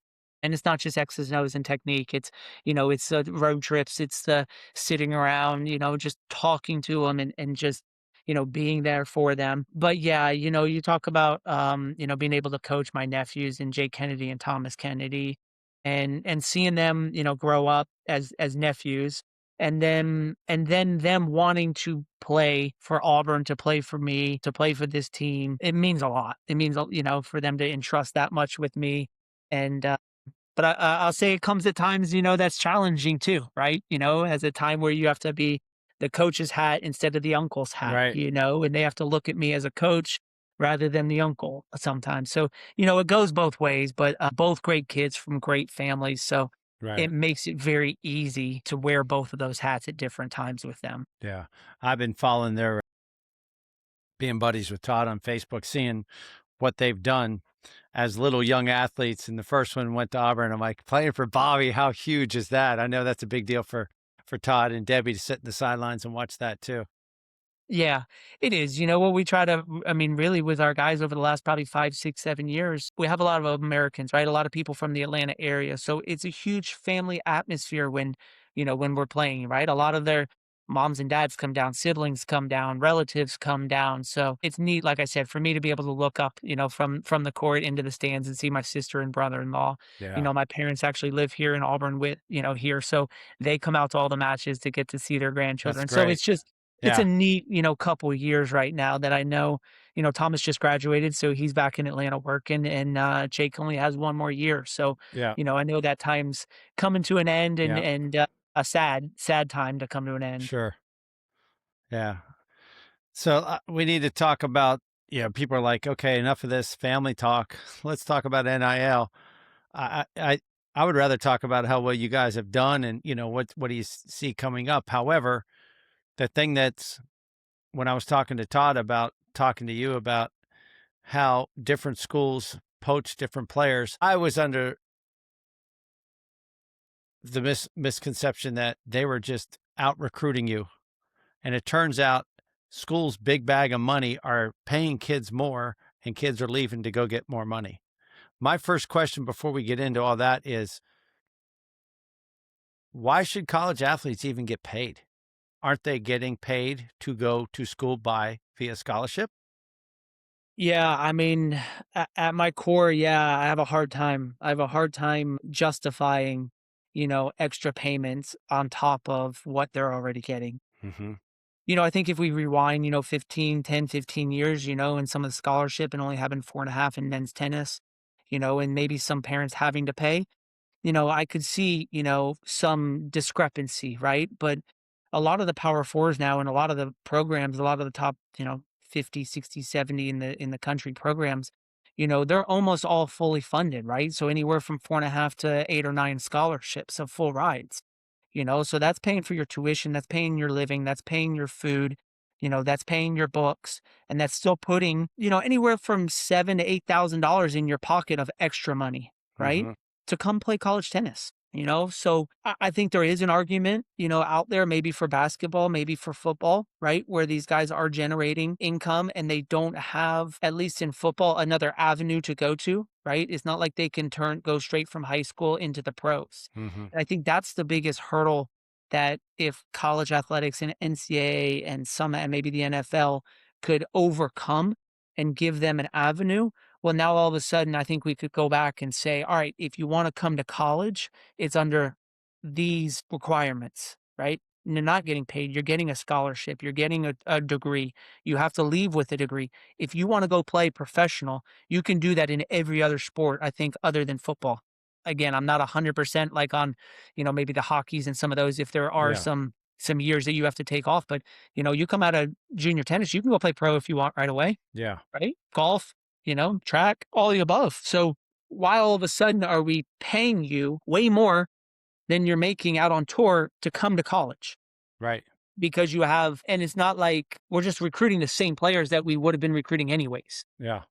And it's not just X's and O's and technique. It's the road trips, it's the sitting around, just talking to them and just, being there for them. But yeah, you talk about, being able to coach my nephews and Jake Kennedy and Thomas Kennedy, and seeing them, grow up as nephews, and then them wanting to play for Auburn, to play for me, to play for this team. It means a lot. It means, for them to entrust that much with me. And but I'll say it comes at times, that's challenging too, right? As a time where you have to be the coach's hat instead of the uncle's hat, Right. and they have to look at me as a coach rather than the uncle sometimes. So, it goes both ways, but both great kids from great families. So Right. it makes it very easy to wear both of those hats at different times with them. Yeah. I've been following their being buddies with Todd on Facebook, seeing what they've done as little young athletes. And the first one went to Auburn. I'm like, playing for Bobby, how huge is that? I know that's a big deal for Todd and Debbie to sit in the sidelines and watch that too. Yeah, it is. You know what we try to, I mean, really with our guys over the last probably 5, 6, 7 years, we have a lot of Americans, right? A lot of people from the Atlanta area. So it's a huge family atmosphere when, when we're playing, right? A lot of their moms and dads come down, siblings come down, relatives come down. So it's neat, like I said, for me to be able to look up, from the court into the stands and see my sister and brother-in-law. Yeah, My parents actually live here in Auburn with, here. So they come out to all the matches to get to see their that's grandchildren. So great. it's a Yeah, neat, couple years right now that I know, Thomas just graduated, so he's back in Atlanta working, and Jake only has 1 more year. So, yeah, I know that time's coming to an end, and yeah, a sad, sad time to come to an end. sure. Yeah. So we need to talk about, people are like, okay, enough of this family talk. Let's talk about NIL. I, I, I I would rather talk about how well you guys have done and, what do you see coming up. However, the thing that's when I was talking to Todd about talking to you about how different schools poach different players, I was under the misconception that they were just out recruiting you. And it turns out schools' big bag of money are paying kids more and kids are leaving to go get more money. My first question before we get into all that is why should college athletes even get paid? Aren't they getting paid to go to school by via scholarship? Yeah, I mean, at my core, yeah, I have a hard time. I have a hard time justifying, extra payments on top of what they're already getting. Hmm. I think if we rewind, 15 years, and some of the scholarship and only having 4.5 in men's tennis, and maybe some parents having to pay, I could see, some discrepancy, right? But a lot of the power fours now and a lot of the programs, a lot of the top, 50, 60, 70 in the country programs, they're almost all fully funded, right? So anywhere from 4.5 to 8 or 9 scholarships of full rides, so that's paying for your tuition, that's paying your living, that's paying your food, that's paying your books, and that's still putting, anywhere from seven to $8,000 in your pocket of extra money, right? Hmm. To come play college tennis. So I think there is an argument, out there, maybe for basketball, maybe for football, right? Where these guys are generating income and they don't have, at least in football, another avenue to go to, right? It's not like they can go straight from high school into the pros. Hmm. And I think that's the biggest hurdle that if college athletics and NCAA and some and maybe the NFL could overcome and give them an avenue. Well, now all of a sudden, I think we could go back and say, all right, if you want to come to college, it's under these requirements, right? And you're not getting paid. You're getting a scholarship. You're getting a degree. You have to leave with a degree. If you want to go play professional, you can do that in every other sport, I think, other than football. Again, I'm not 100% like on, maybe the hockeys and some of those, if there are Yeah. some years that you have to take off. But, you come out of junior tennis, you can go play pro if you want right away, Yeah. right? Golf, track, all the above. So why all of a sudden are we paying you way more than you're making out on tour to come to college? Right. Because you have, and it's not like we're just recruiting the same players that we would have been recruiting anyways. Yeah.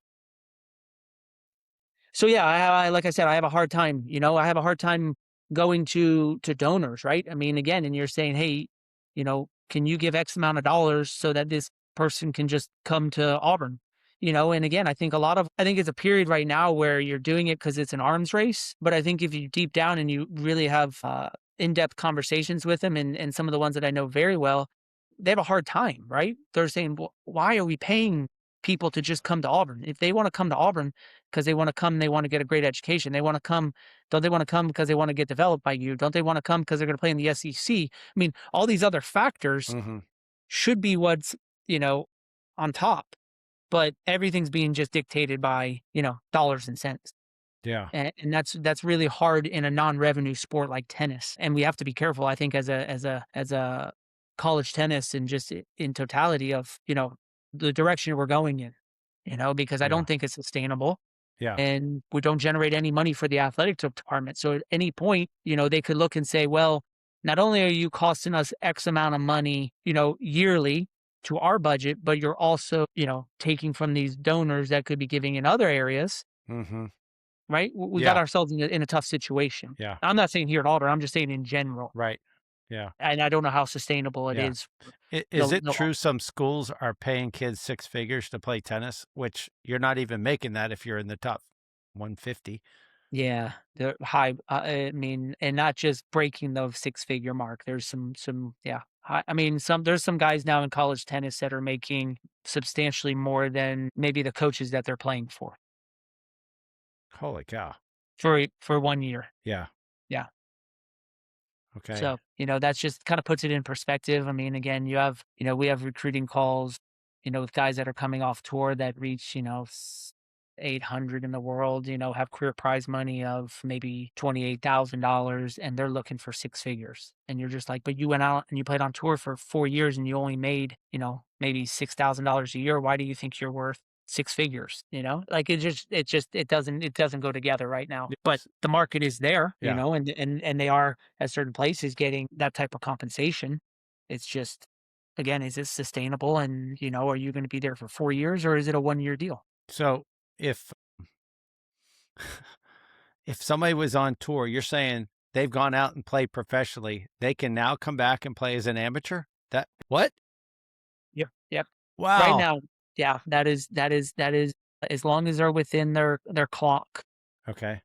So yeah, like I said, I have a hard time, I have a hard time going to donors, right? I mean, again, and you're saying, hey, can you give X amount of dollars so that this person can just come to Auburn? And again, I think it's a period right now where you're doing it because it's an arms race. But I think if you deep down and you really have in-depth conversations with them, and some of the ones that I know very well, they have a hard time, right? They're saying, well, why are we paying people to just come to Auburn? If they want to come to Auburn, because they want to come, they want to get a great education. They want to come, don't they want to come because they want to get developed by you? Don't they want to come because they're going to play in the SEC? I mean, all these other factors Hmm. should be what's, on top, but everything's being just dictated by, dollars and cents. Yeah. And that's really hard in a non-revenue sport like tennis. And we have to be careful, I think, as a college tennis and just in totality of, the direction we're going in, because I Yeah. don't think it's sustainable Yeah. and we don't generate any money for the athletic department. So at any point, they could look and say, well, not only are you costing us X amount of money, yearly to our budget, but you're also, taking from these donors that could be giving in other areas, Hmm. right? We got Yeah. ourselves in a tough situation. Yeah. I'm not saying here at Auburn, I'm just saying in general. Right. Yeah. and I don't know how sustainable it Yeah. is for Is it the true some schools are paying kids six figures to play tennis, which you're not even making that if you're in the top 150? Yeah, the high, I mean, and not just breaking the six-figure mark. There's some yeah, I mean, there's some guys now in college tennis that are making substantially more than maybe the coaches that they're playing Holy cow. for 1 year. Yeah. Yeah. Okay. So, that's just kind of puts it in perspective. I mean, again, we have recruiting calls, with guys that are coming off tour that reach, 800 in the world, have career prize money of maybe $28,000 and they're looking for six figures. And you're just like, but you went out and you played on tour for 4 years and you only made, maybe $6,000 a year. Why do you think you're worth six figures? Like it doesn't go together right now. But Yes. the market is there, Yeah. and they are at certain places getting that type of compensation. It's just, again, is it sustainable? And, are you going to be there for 4 years or is it a 1 year deal? So if if somebody was on tour, you're saying they've gone out and played professionally, they can now come back and play as an amateur? That what? Yep. Yep. Right Wow. now, yeah, that is as long as they're within their clock Okay.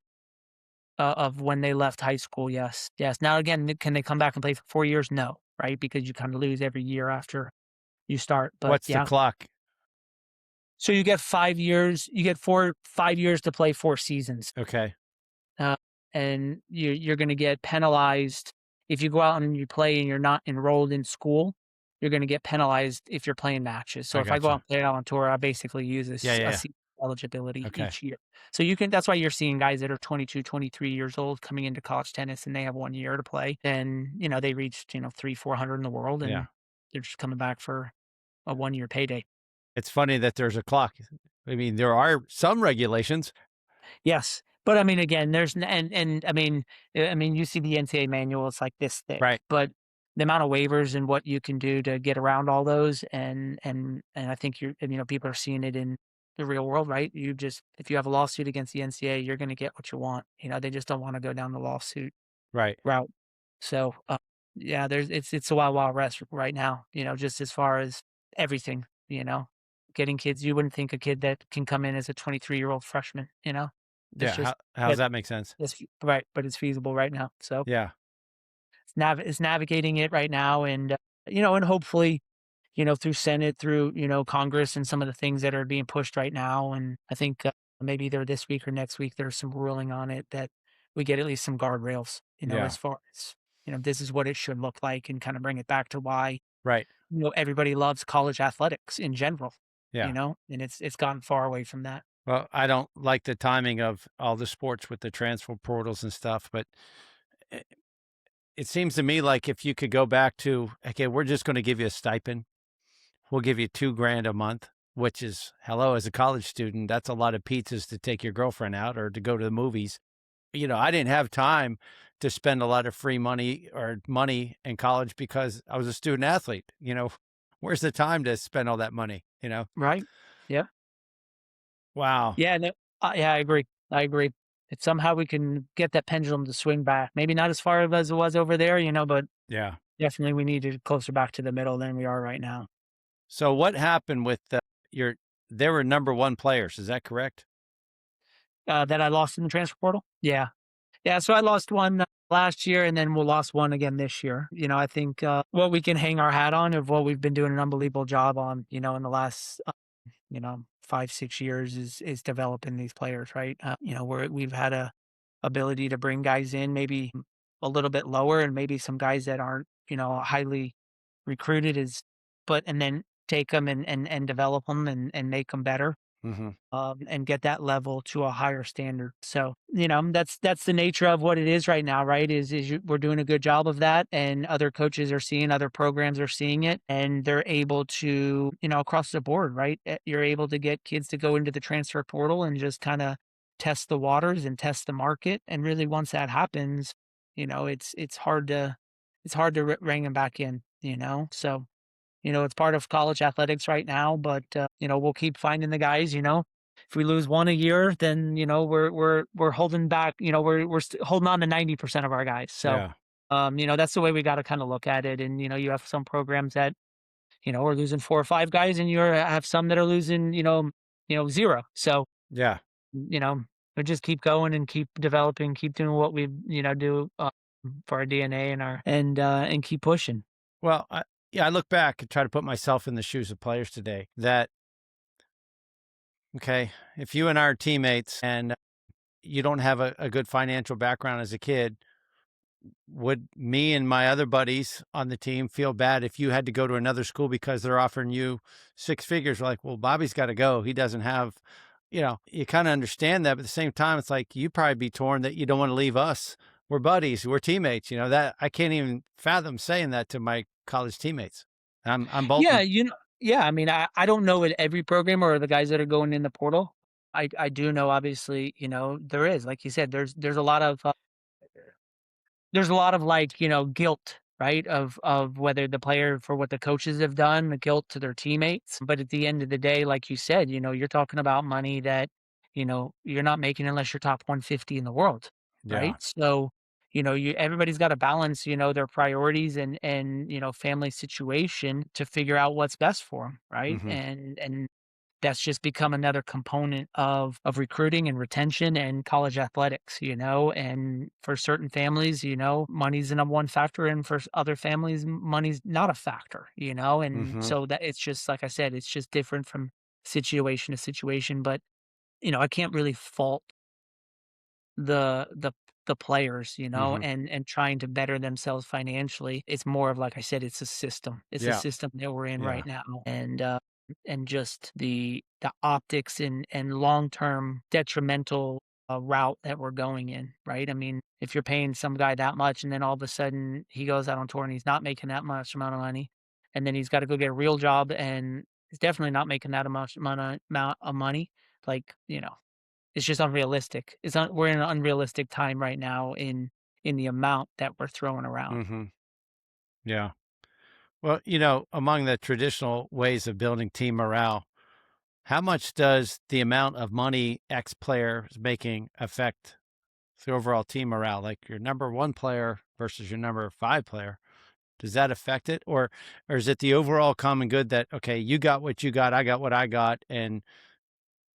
of when they left high school. Yes. Yes. Now, again, can they come back and play for 4 years? No. Right. Because you kind of lose every year after you start. But What's the yeah. clock? So you get 5 years, you get 5 years to play 4 seasons. Okay. Uh, and you're going to get penalized if you go out and you play and you're not enrolled in school. You're going to get penalized if you're playing matches. So I if I go out gotcha. and play out on tour, I basically use Yeah, yeah, a yeah. season eligibility Okay. each year. So you can. That's why you're seeing guys that are 22, 23 years old coming into college tennis and they have 1 year to play. And they reached three, 400 in the world, Yeah. and they're just coming back for a 1 year payday. It's funny that there's a clock. I mean, there are some regulations. Yes, but I mean, again, there's n and I mean, you see the NCAA manual, it's like this thick, Right. but the amount of waivers and what you can do to get around all those, and I think people are seeing it in the real world, right? If you have a lawsuit against the NCAA, you're gonna get what you want. They just don't wanna go down the lawsuit Right. route. So, yeah, it's a wild, wild west right now, just as far as everything, getting kids. You wouldn't think a kid that can come in as a 23-year-old freshman, that's Yeah. just How does but that make sense? right, but it's feasible right now. So Yeah. it's navigating it right now, and and hopefully, through Senate, through Congress, and some of the things that are being pushed right now, and I think maybe either this week or next week there's some ruling on it that we get at least some guardrails, Yeah. as far as this is what it should look like, and kind of bring it back to why Right. everybody loves college athletics in general, Yeah. and it's gotten far away from that. Well, I don't like the timing of all the sports with the transfer portals and stuff, but it, it seems to me like if you could go back to, okay, we're just going to give you a stipend. We'll give you 2 grand a month, which is, hello, as a college student, that's a lot of pizzas to take your girlfriend out or to go to the movies. I didn't have time to spend a lot of free money or money in college because I was a student athlete. Where's the time to spend all that money? Right? Yeah. Wow. Yeah, no, yeah, I agree. I agree. It's somehow we can get that pendulum to swing back. Maybe not as far as it was over there, but Yeah. definitely we need it closer back to the middle than we are right now. So what happened with your, they were number one players. Is that correct? That I lost in the transfer portal? Yeah. Yeah, so I lost one last year, and then we lost one again this year. I think what we can hang our hat on of what we've been doing an unbelievable job on, in the last 5, 6 years is developing these players, right? We've had a ability to bring guys in maybe a little bit lower, and maybe some guys that aren't highly recruited is, but and then take them and develop them and make them better, Hmm. and get that level to a higher standard. So, that's the nature of what it is right now, right? We're doing a good job of that, and other coaches are seeing, other programs are seeing it, and they're able to, across the board, right? You're able to get kids to go into the transfer portal and just kind of test the waters and test the market. And really, once that happens, it's hard to bring them back in. So it's part of college athletics right now, but we'll keep finding the guys. If we lose one a year, then we're holding back. We're holding on to 90% of our guys. So Yeah. That's the way we got to kind of look at it. And you have some programs that are losing 4 or 5 guys, and you have some that are losing zero. So Yeah. you know we just keep going and keep developing, keep doing what we do for our DNA and keep pushing. Well, yeah, I look back and try to put myself in the shoes of players today that, okay, if you and I are teammates and you don't have a good financial background as a kid, would me and my other buddies on the team feel bad if you had to go to another school because they're offering you six figures? We're like, well, Bobby's got to go. He doesn't have, you kind of understand that. But at the same time, it's like you probably be torn that you don't want to leave us. We're buddies. We're teammates. That I can't even fathom saying that to my college teammates. I'm Yeah, Bolton. yeah. I mean, I don't know at every program or the guys that are going in the portal. I do know, obviously, there is, like you said, there's a lot of, like, guilt, right? Of whether the player for what the coaches have done, the guilt to their teammates. But at the end of the day, like you said, you're talking about money that, you're not making unless you're top 150 in the world, right? Yeah. So, everybody's got to balance, their priorities and family situation to figure out what's best for them, right? Hmm. And that's just become another component of recruiting and retention and college athletics, and for certain families, money's the number one factor, and for other families, money's not a factor, and Hmm. so that it's just like I said, it's just different from situation to situation. But I can't really fault the the the players, Hmm. and trying to better themselves financially. It's more of, like I said, it's a system. It's a Yeah. system that we're in Yeah. right now. And just the optics and long-term detrimental route that we're going in, right? I mean, if you're paying some guy that much and then all of a sudden he goes out on tour and he's not making that much amount of money, and then he's got to go get a real job and he's definitely not making that amount of money, like, it's just unrealistic. We're in an unrealistic time right now in the amount that we're throwing around. Hmm. Yeah. Well, among the traditional ways of building team morale, how much does the amount of money X player is making affect the overall team morale? Like your number one player versus your number five player, does that affect it? Or is it the overall common good that, okay, you got what you got, I got what I got, and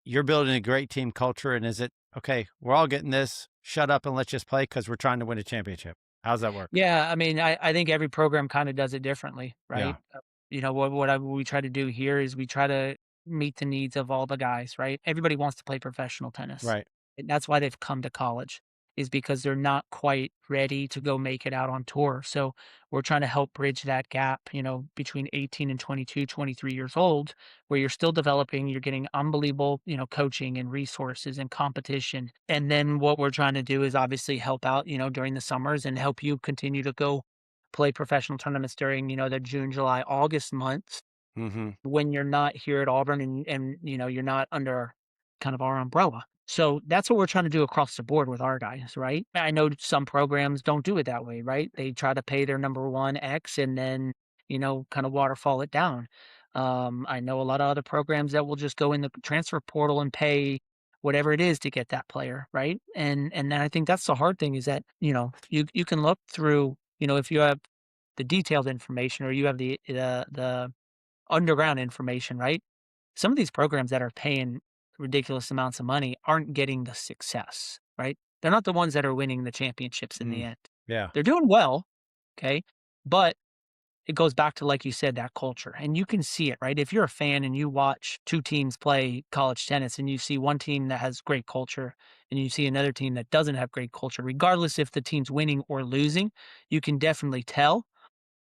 you're building a great team culture? And is it, okay, we're all getting this, shut up and let's just play because we're trying to win a championship? How's that work? Yeah, I mean, I think every program kinda does it differently, right? Yeah. We try to do here is we try to meet the needs of all the guys, right? Everybody wants to play professional tennis, Right. and that's why they've come to college, is because they're not quite ready to go make it out on tour. So, we're trying to help bridge that gap, between 18 and 22, 23 years old, where you're still developing, you're getting unbelievable, coaching and resources and competition. And then what we're trying to do is obviously help out, during the summers and help you continue to go play professional tournaments during, the June, July, August months Hmm. when you're not here at Auburn and you're not under kind of our umbrella. So that's what we're trying to do across the board with our guys, right? I know some programs don't do it that way, right? They try to pay their number one X and then, kind of waterfall it down. I know a lot of other programs that will just go in the transfer portal and pay whatever it is to get that player, right? And then I think that's the hard thing is that, you can look through, if you have the detailed information or you have the underground information, right? Some of these programs that are paying ridiculous amounts of money aren't getting the success, right? They're not the ones that are winning the championships in the Mm. end. Yeah. They're doing well, okay? But it goes back to, like you said, that culture. And you can see it, right? If you're a fan and you watch two teams play college tennis and you see one team that has great culture and you see another team that doesn't have great culture, regardless if the team's winning or losing, you can definitely tell,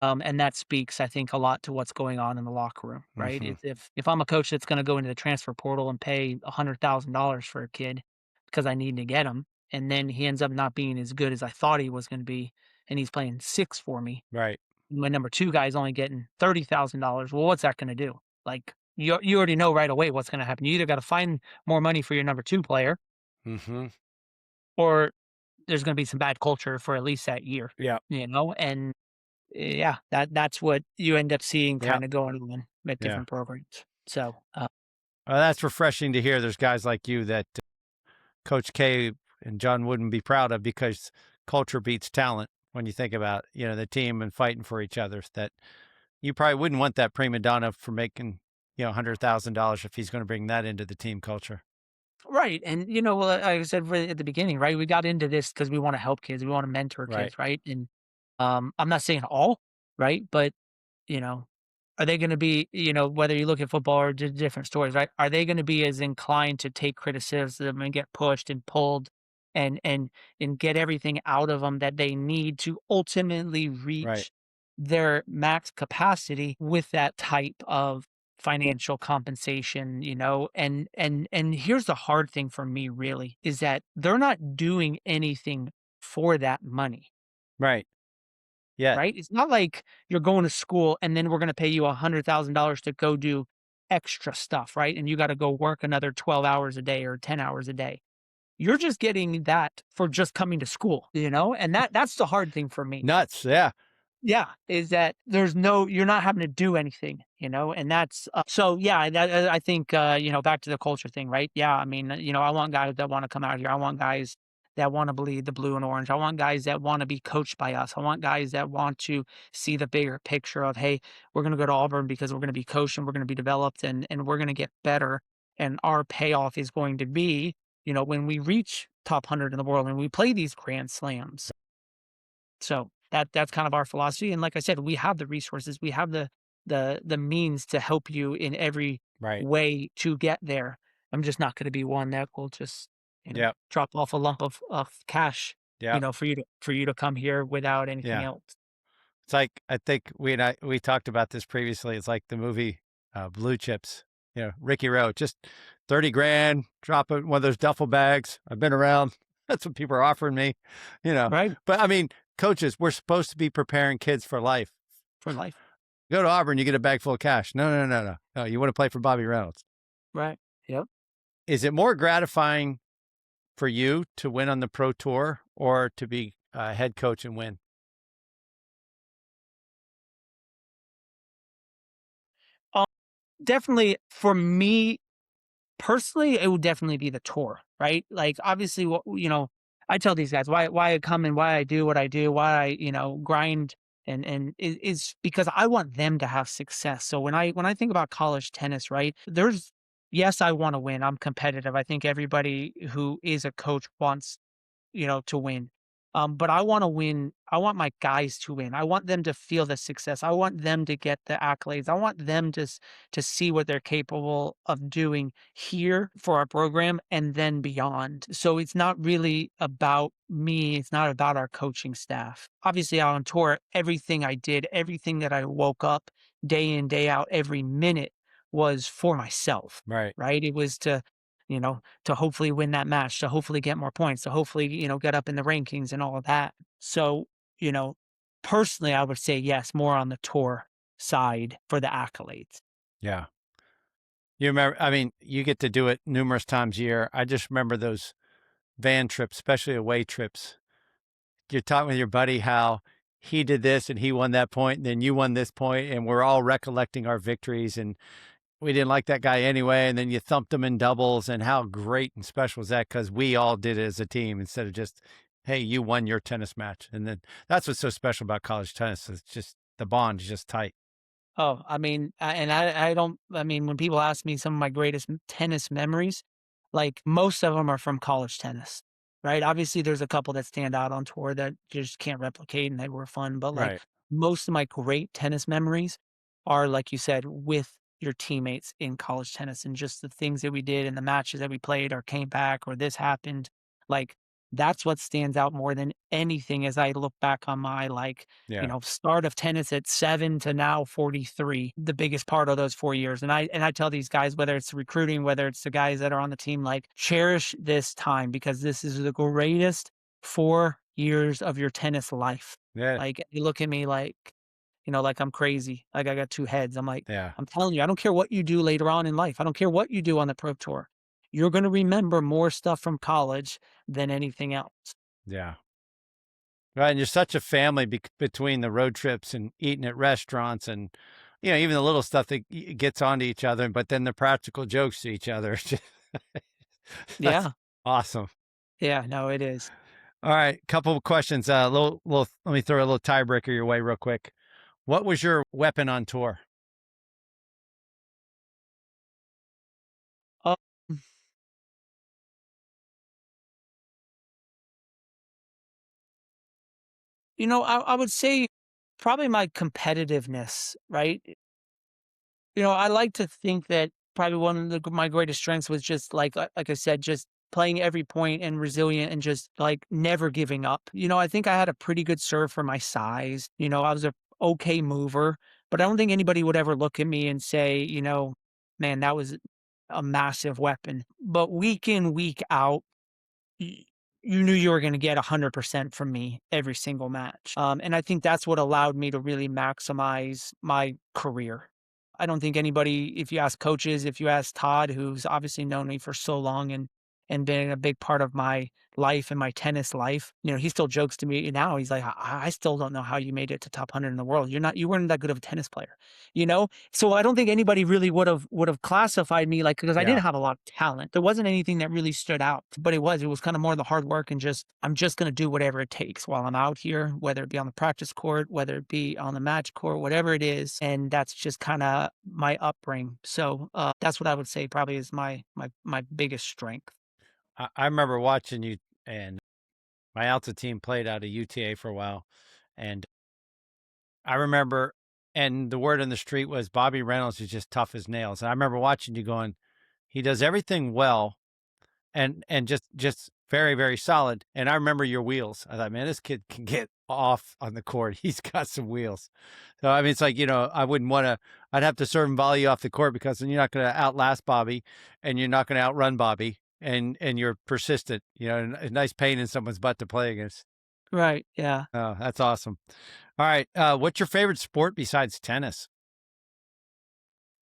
and that speaks, I think, a lot to what's going on in the locker room, right? Hmm. If I'm a coach that's going to go into the transfer portal and pay $100,000 for a kid because I need to get him, and then he ends up not being as good as I thought he was going to be, and he's playing six for me. Right. My number two guy is only getting $30,000. Well, what's that going to do? Like you already know right away what's going to happen. You either got to find more money for your number two player, Hmm. or there's going to be some bad culture for at least that year, Yeah. and yeah, that's what you end up seeing Yeah. kinda going on at Yeah. different programs. So, Well, that's refreshing to hear. There's guys like you that Coach K and John wouldn't be proud of because culture beats talent. when you think about, the team and fighting for each other, that you probably wouldn't want that prima donna for making, $100,000 if he's going to bring that into the team culture. Right, and, well, like I said right at the beginning, right, we got into this because we wanna help kids, we wanna mentor Right. kids, right, and, I'm not saying all, right, but, you know, are they gonna be whether you look at football or different stories, right, are they gonna be as inclined to take criticism and get pushed and pulled and and and get everything out of them that they need to ultimately Right. reach their max capacity with that type of financial compensation, and here's the hard thing for me really is that they're not doing anything for that money, Right. Yeah. right? It's not like you're going to school and then we're going to pay you $100,000 to go do extra stuff, right? And you got to go work another 12 hours a day or 10 hours a day. You're just getting that for just coming to school, And that's the hard thing for me. Nuts. Yeah. Yeah, is that you're not having to do anything, and that's, so yeah, I think, back to the culture thing, right? Yeah, I mean, I want guys that wanna come out here. I want guys that wanna bleed the blue and orange. I want guys that wanna be coached by us. I want guys that want to see the bigger picture of, "Hey, we're gonna go to Auburn because we're gonna be coached and we're gonna be developed and we're gonna get better, and our payoff is going to be, when we reach top 100 in the world and we play these grand slams." So that's kind of our philosophy, and like I said, we have the resources, we have the means to help you in every Right. way to get there. I'm just not gonna be one that will just, Yeah. drop off a lump of cash, Yeah. for you to come here without anything Yeah. else. It's like, I think we talked about this previously. It's like the movie Blue Chips. Ricky Rowe, just 30 grand, drop it in one of those duffel bags. I've been around. That's what people are offering me, you know. Right? But I mean, coaches, we're supposed to be preparing kids for life. For life. Go to Auburn, you get a bag full of cash. No, no, no, no. No, you want to play for Bobby Reynolds. Right. Yep. Is it more gratifying for you to win on the pro tour or to be a head coach and win? Um, Definitely for me personally, it would definitely be the tour, right? Like, obviously, I tell these guys why I come and why I do what I do, why I, grind and is because I want them to have success. So when I think about college tennis, right? Yes, I want to win. I'm competitive. I think everybody who is a coach wants to win. But I want to win. I want my guys to win. I want them to feel the success. I want them to get the accolades. I want them to see what they're capable of doing here for our program and then beyond. So it's not really about me. It's not about our coaching staff. Obviously, out on tour, everything I did, everything that I woke up day in, day out, every minute was for myself, Right. right? It was to hopefully win that match, to hopefully get more points, to hopefully, get up in the rankings and all of that. So, you know, personally, I would say yes, more on the tour side for the accolades. Yeah. You remember, I mean, you get to do it numerous times a year. I just remember those van trips, especially away trips. You're talking with your buddy how he did this and he won that point, and then you won this point, and we're all recollecting our victories. And we didn't like that guy anyway. And then you thumped him in doubles. And how great and special was that? Because we all did it as a team instead of just, hey, you won your tennis match. And then that's what's so special about college tennis. It's just the bond is just tight. Oh, I mean, I don't, I mean, when people ask me some of my greatest tennis memories, like most of them are from college tennis, right? Obviously, there's a couple that stand out on tour that you just can't replicate and they were fun. But like Right. most of my great tennis memories are, like you said, with your teammates in college tennis and just the things that we did and the matches that we played or came back or this happened. Like that's what stands out more than anything as I look back on my Yeah. start of tennis at 7 to now 43, the biggest part of those 4 years. And I tell these guys, whether it's recruiting, whether it's the guys that are on the team, like cherish this time because this is the greatest 4 years of your tennis life. Yeah. Like you look at me like I'm crazy. Like I got two heads. I'm like, Yeah. I'm telling you, I don't care what you do later on in life. I don't care what you do on the pro tour. You're going to remember more stuff from college than anything else. Yeah. Right. And you're such a family between the road trips and eating at restaurants and, even the little stuff that gets onto each other, but then the practical jokes to each other. That's Yeah. awesome. Yeah. No, it is. All right, couple of questions. Let me throw a little tiebreaker your way real quick. What was your weapon on tour? Um, I would say probably my competitiveness, right? I like to think that probably one of my greatest strengths was just like I said, just playing every point and resilient and just like never giving up. I think I had a pretty good serve for my size. I was a okay mover, but I don't think anybody would ever look at me and say, man, that was a massive weapon. But week in, week out, y- you knew you were going to get 100% from me every single match. And I think that's what allowed me to really maximize my career. I don't think anybody, if you ask coaches, if you ask Todd, who's obviously known me for so long and been a big part of my life and my tennis life, he still jokes to me now. He's like, I still don't know how you made it to top 100 in the world. You weren't that good of a tennis player, you know? So I don't think anybody really would have classified me like, because I Yeah. didn't have a lot of talent. There wasn't anything that really stood out, but it was kind of more the hard work and just, I'm just going to do whatever it takes while I'm out here, whether it be on the practice court, whether it be on the match court, whatever it is. And that's just kind of my upbringing. So that's what I would say probably is my biggest strength. I remember watching you, and my Alta team played out of UTA for a while, and I remember, and the word on the street was Bobby Reynolds is just tough as nails. And I remember watching you going, he does everything well, and just very, very solid. And I remember your wheels. I thought, man, this kid can get off on the court. He's got some wheels. So I mean, it's like, I wouldn't want to. I'd have to serve and volley you off the court because then you're not going to outlast Bobby, and you're not going to outrun Bobby, and you're persistent. A nice pain in someone's butt to play against. Right. Yeah. Oh, that's awesome. All right, what's your favorite sport besides tennis?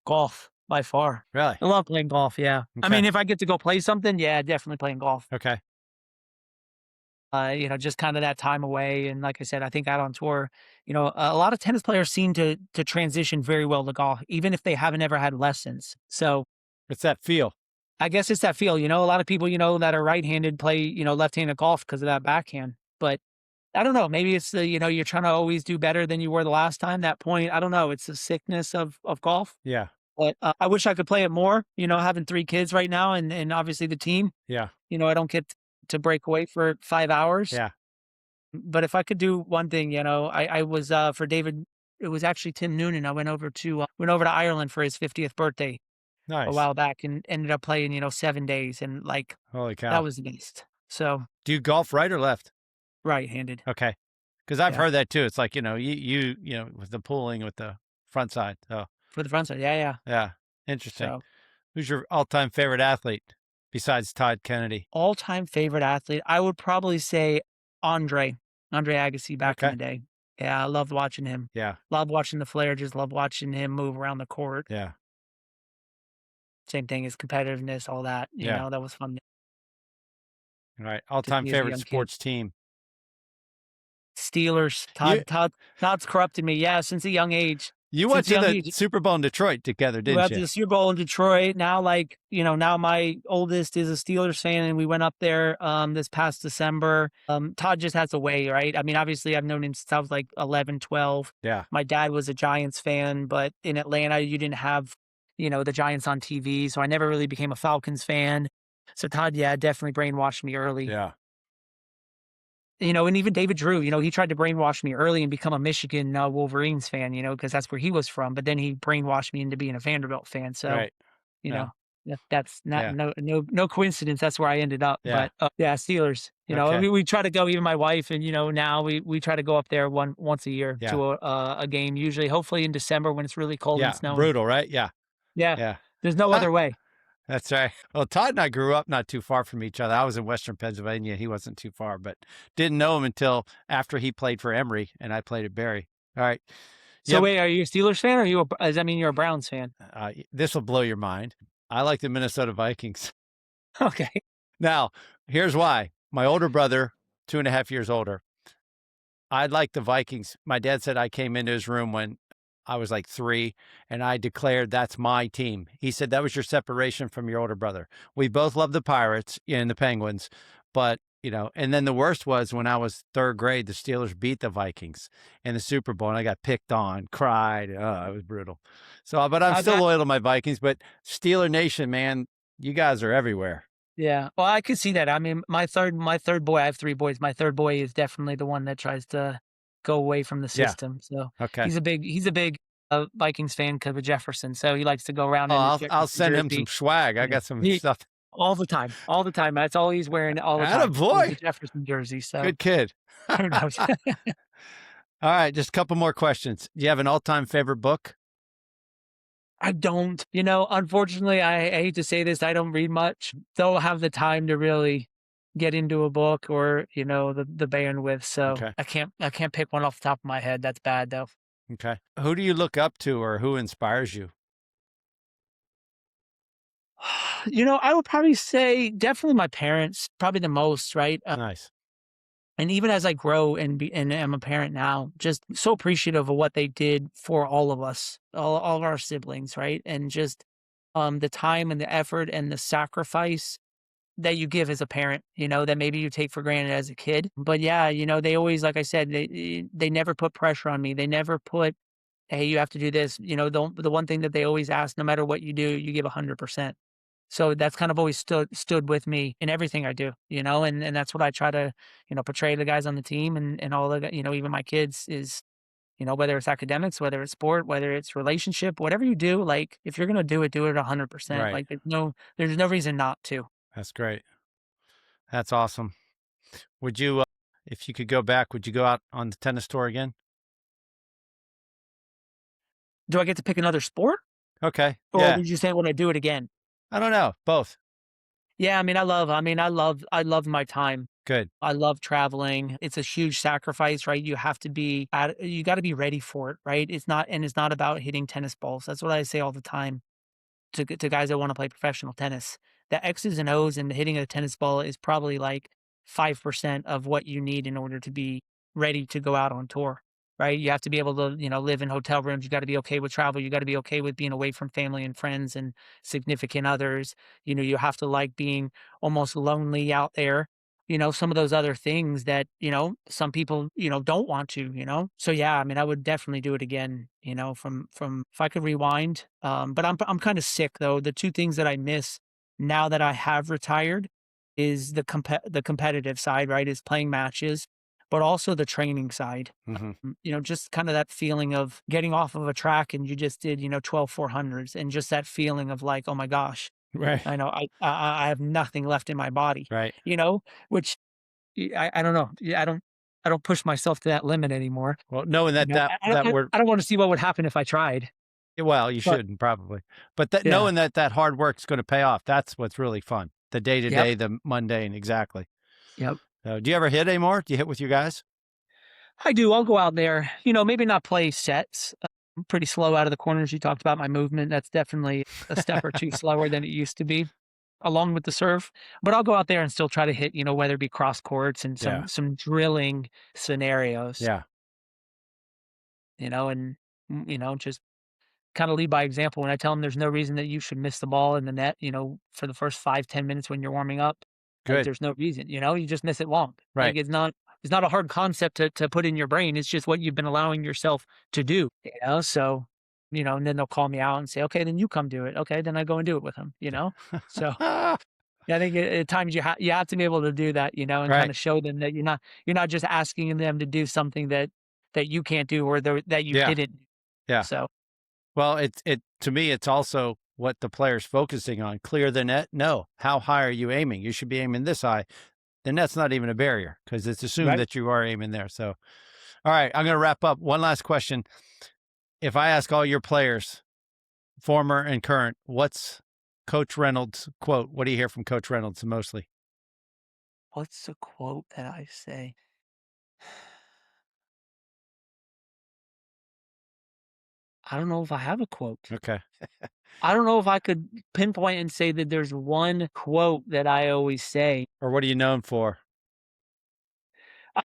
Golf by far. Really? I love playing golf. Yeah. I Okay. mean, if I get to go play something, yeah, definitely playing golf. Okay. Just kind of that time away. And like I said, I think out on tour, a lot of tennis players seem to transition very well to golf, even if they haven't ever had lessons. So What's that feel? I guess it's that feel, a lot of people, that are right-handed play, left-handed golf because of that backhand. But I don't know, maybe it's the, you're trying to always do better than you were the last time. That point, I don't know. It's the sickness of golf. Yeah. But I wish I could play it more, having 3 kids right now and obviously the team, Yeah. I don't get to break away for 5 hours. Yeah. But if I could do one thing, I was, for David, it was actually Tim Noonan. I went over to Ireland for his 50th birthday a Nice. while back and ended up playing, 7 days and, like, Holy that cow. was the beast. So, Do you golf right or left? right-handed. Okay. Because I've Yeah. heard that too. It's like, with the pulling with the front side. So, For the front side. Yeah, yeah. yeah. Interesting. So, Who's your all-time favorite athlete besides Todd Kennedy? all-time favorite athlete, I would probably say Andre, Andre Agassi back in Okay. the day. Yeah, I loved watching him. Yeah. Love watching the flair, just love watching him move around the court. Yeah. Same thing as competitiveness, all that, Yeah. that was fun All right. to All-time see as a favorite young kid. sports team. Steelers, You Todd's corrupted me, yeah, since a young age. you went Since a to young the age. Super Bowl in Detroit together, We didn't went you? to the Super Bowl in Detroit. Now, now my oldest is a Steelers fan, and we went up there this past December. Todd just has a way, right? I mean, obviously, I've known him since I was like 11, 12. Yeah. My dad was a Giants fan, but in Atlanta, you didn't have, the Giants on TV, so I never really became a Falcons fan. So Todd, yeah, definitely brainwashed me early. Yeah. And even David Drew, he tried to brainwash me early and become a Michigan Wolverines fan, because that's where he was from. But then he brainwashed me into being a Vanderbilt fan. So, Right. you Yeah. know, that's not Yeah. no coincidence. That's where I ended up. Yeah. But yeah, Steelers. Okay. We try to go. Even my wife and now we try to go up there once a year Yeah. to a game. Usually, hopefully in December when it's really cold and Yeah. snowing. Brutal, right? Yeah. Yeah, Yeah. there's no Huh. other way. That's right. Well, Todd and I grew up not too far from each other. I was in Western Pennsylvania. He wasn't too far, but didn't know him until after he played for Emory and I played at Barry. All right. So Yeah. wait, are you a Steelers fan or does that mean you're a Browns fan? This will blow your mind. I like the Minnesota Vikings. Okay. Now, here's why. My older brother, 2.5 years older, I like the Vikings. My dad said I came into his room when I was like 3, and I declared that's my team. He said that was your separation from your older brother. We both love the Pirates and the Penguins, but And then the worst was when I was 3rd grade, the Steelers beat the Vikings in the Super Bowl, and I got picked on, cried. Oh, it was brutal. So, but I'm still That loyal to my Vikings. But Steeler Nation, man, you guys are everywhere. Yeah. Well, I could see that. I mean, my third boy, I have 3 boys. My 3rd boy is definitely the one that tries to go away from the Yeah. system. So, Okay. he's a big Vikings fan 'cause of Jefferson, so he likes to go around Oh, in his I'll Jefferson send him some jersey. swag. I Yeah. got some He stuff. all the time. That's all he's wearing all the Atta time is the boy. Jefferson jersey, so Good kid. who knows? All right, just a couple more questions. Do you have an all-time favorite book? I don't. Unfortunately, I hate to say this, I don't read much. Don't have the time to really get into a book or, the bandwidth. So Okay. I can't pick one off the top of my head. That's bad though. Okay. Who do you look up to or who inspires you? I would probably say definitely my parents, probably the most, right? Nice. And even as I grow and am a parent now, just so appreciative of what they did for all of us, all of our siblings, right? And just the time and the effort and the sacrifice that you give as a parent, that maybe you take for granted as a kid. But yeah, they always, like I said, they never put pressure on me. They never put, hey, you have to do this. The one thing that they always ask, no matter what you do, you give 100%. So that's kind of always stood with me in everything I do, and that's what I try to, portray the guys on the team and all the, even my kids is, whether it's academics, whether it's sport, whether it's relationship, whatever you do, like if you're gonna do it 100%. Right. Like there's no reason not to. That's great. That's awesome. Would you, if you could go back, would you go out on the tennis tour again? Do I get to pick another sport, Okay. or Yeah. did you say when I do it again? I don't know. Both. Yeah, I love my time. Good. I love traveling. It's a huge sacrifice, right? You got to be ready for it, right? It's not about hitting tennis balls. That's what I say all the time to guys that want to play professional tennis. The X's and O's and hitting a tennis ball is probably like 5% of what you need in order to be ready to go out on tour. Right. You have to be able to, live in hotel rooms. You got to be okay with travel. You got to be okay with being away from family and friends and significant others. You have to like being almost lonely out there. Some of those other things that, some people, don't want to, So yeah, I mean, I would definitely do it again, from if I could rewind. But I'm kind of sick though. The two things that I miss now that I have retired is the competitive side, right? Is playing matches, but also the training side. Hmm. Just kind of that feeling of getting off of a track and you just did, 12 400s and just that feeling of like, oh my gosh, Right. I know I have nothing left in my body, Right. which I don't know. Yeah, I don't push myself to that limit anymore. Well, knowing that that word, I don't want to see what would happen if I tried. well, you But shouldn't probably, but that yeah, knowing that hard work's going to pay off. That's what's really fun. The day to yep, day, the mundane. Exactly. yep. Do you ever hit anymore? Do you hit with your guys? I do. I'll go out there, maybe not play sets. I'm pretty slow out of the corners. You talked about my movement. That's definitely a step or two slower than it used to be, along with the serve. But I'll go out there and still try to hit, whether it be cross courts and Yeah. some drilling scenarios, Yeah. and just kind of lead by example. When I tell them there's no reason that you should miss the ball in the net, for the first 5 10 minutes when you're warming up, like Good. there's no reason, you just miss it long. Like Right. it's not a hard concept to put in your brain. It's just what you've been allowing yourself to do, So, and then they'll call me out and say, okay, then you come do it. Okay. Then I go and do it with them. So yeah, I think at times you have to be able to do that, and kind Right. of show them that you're not just asking them to do something that you can't do or that you Yeah. didn't. Do. Yeah. So Well, it to me, it's also what the player's focusing on. Clear the net? No. How high are you aiming? You should be aiming this high. The net's not even a barrier because it's assumed right. that you are aiming there. So, all right, I'm going to wrap up. One last question. If I ask all your players, former and current, what's Coach Reynolds' quote? What do you hear from Coach Reynolds mostly? What's the quote that I say? I don't know if I have a quote. Okay. I don't know if I could pinpoint and say that there's one quote that I always say. Or what are you known for? I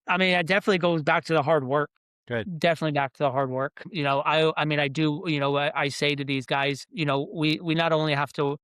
I mean, it definitely goes back to the hard work. Good. Definitely back to the hard work. I mean, I do, I say to these guys, we not only have to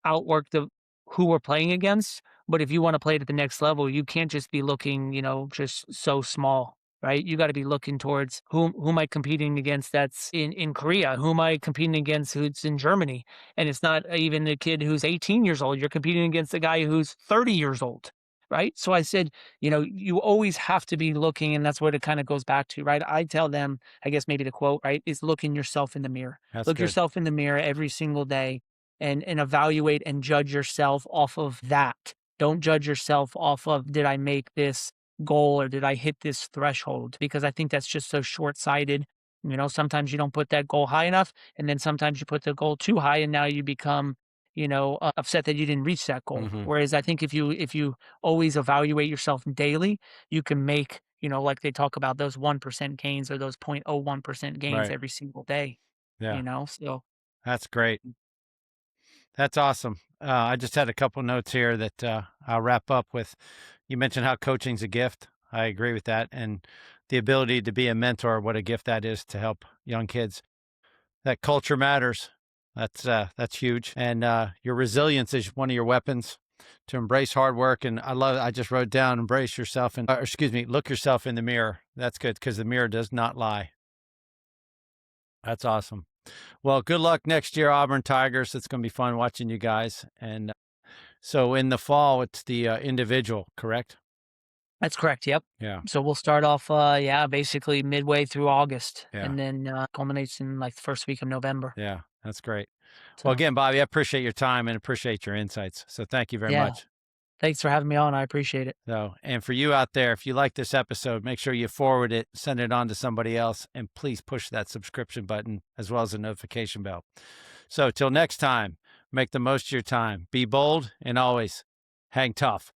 outwork the who we're playing against, But if you want to play it at the next level, you can't just be looking, just so small, right? You got to be looking towards who am I competing against that's in Korea? Who am I competing against who's in Germany? And it's not even the kid who's 18 years old. You're competing against the guy who's 30 years old. Right. So I said, you always have to be looking, and that's what it kind of goes back to, right? I tell them, I guess maybe the quote, right, is looking yourself in the mirror. That's Look good. yourself in the mirror every single day and evaluate and judge yourself off of that. Don't judge yourself off of, did I make this goal or did I hit this threshold? Because I think that's just so short sighted. Sometimes you don't put that goal high enough, and then sometimes you put the goal too high, and now you become, upset that you didn't reach that goal. Hmm. Whereas I think if you always evaluate yourself daily, you can make, like they talk about those 1% gains or those 0.01% gains Right. every single day. Yeah. So That's great. That's awesome. I just had a couple notes here that I'll wrap up with. You mentioned how coaching's a gift. I agree with that. And the ability to be a mentor, what a gift that is to help young kids. That culture matters. That's huge. And your resilience is one of your weapons to embrace hard work. And I just wrote down, embrace yourself and, excuse me, look yourself in the mirror. That's good because the mirror does not lie. That's awesome. Well, good luck next year, Auburn Tigers. It's going to be fun watching you guys. And so in the fall, it's the individual, correct? that's correct. Yep. Yeah. So we'll start off, basically midway through August, Yeah. and then culminates in like the first week of November. Yeah. That's great. Well, So again, Bobby, I appreciate your time and appreciate your insights. So thank you very yeah, much. thanks for having me on. I appreciate it. So, and for you out there, if you like this episode, make sure you forward it, send it on to somebody else, and please push that subscription button as well as the notification bell. So, till next time, make the most of your time. Be bold and always hang tough.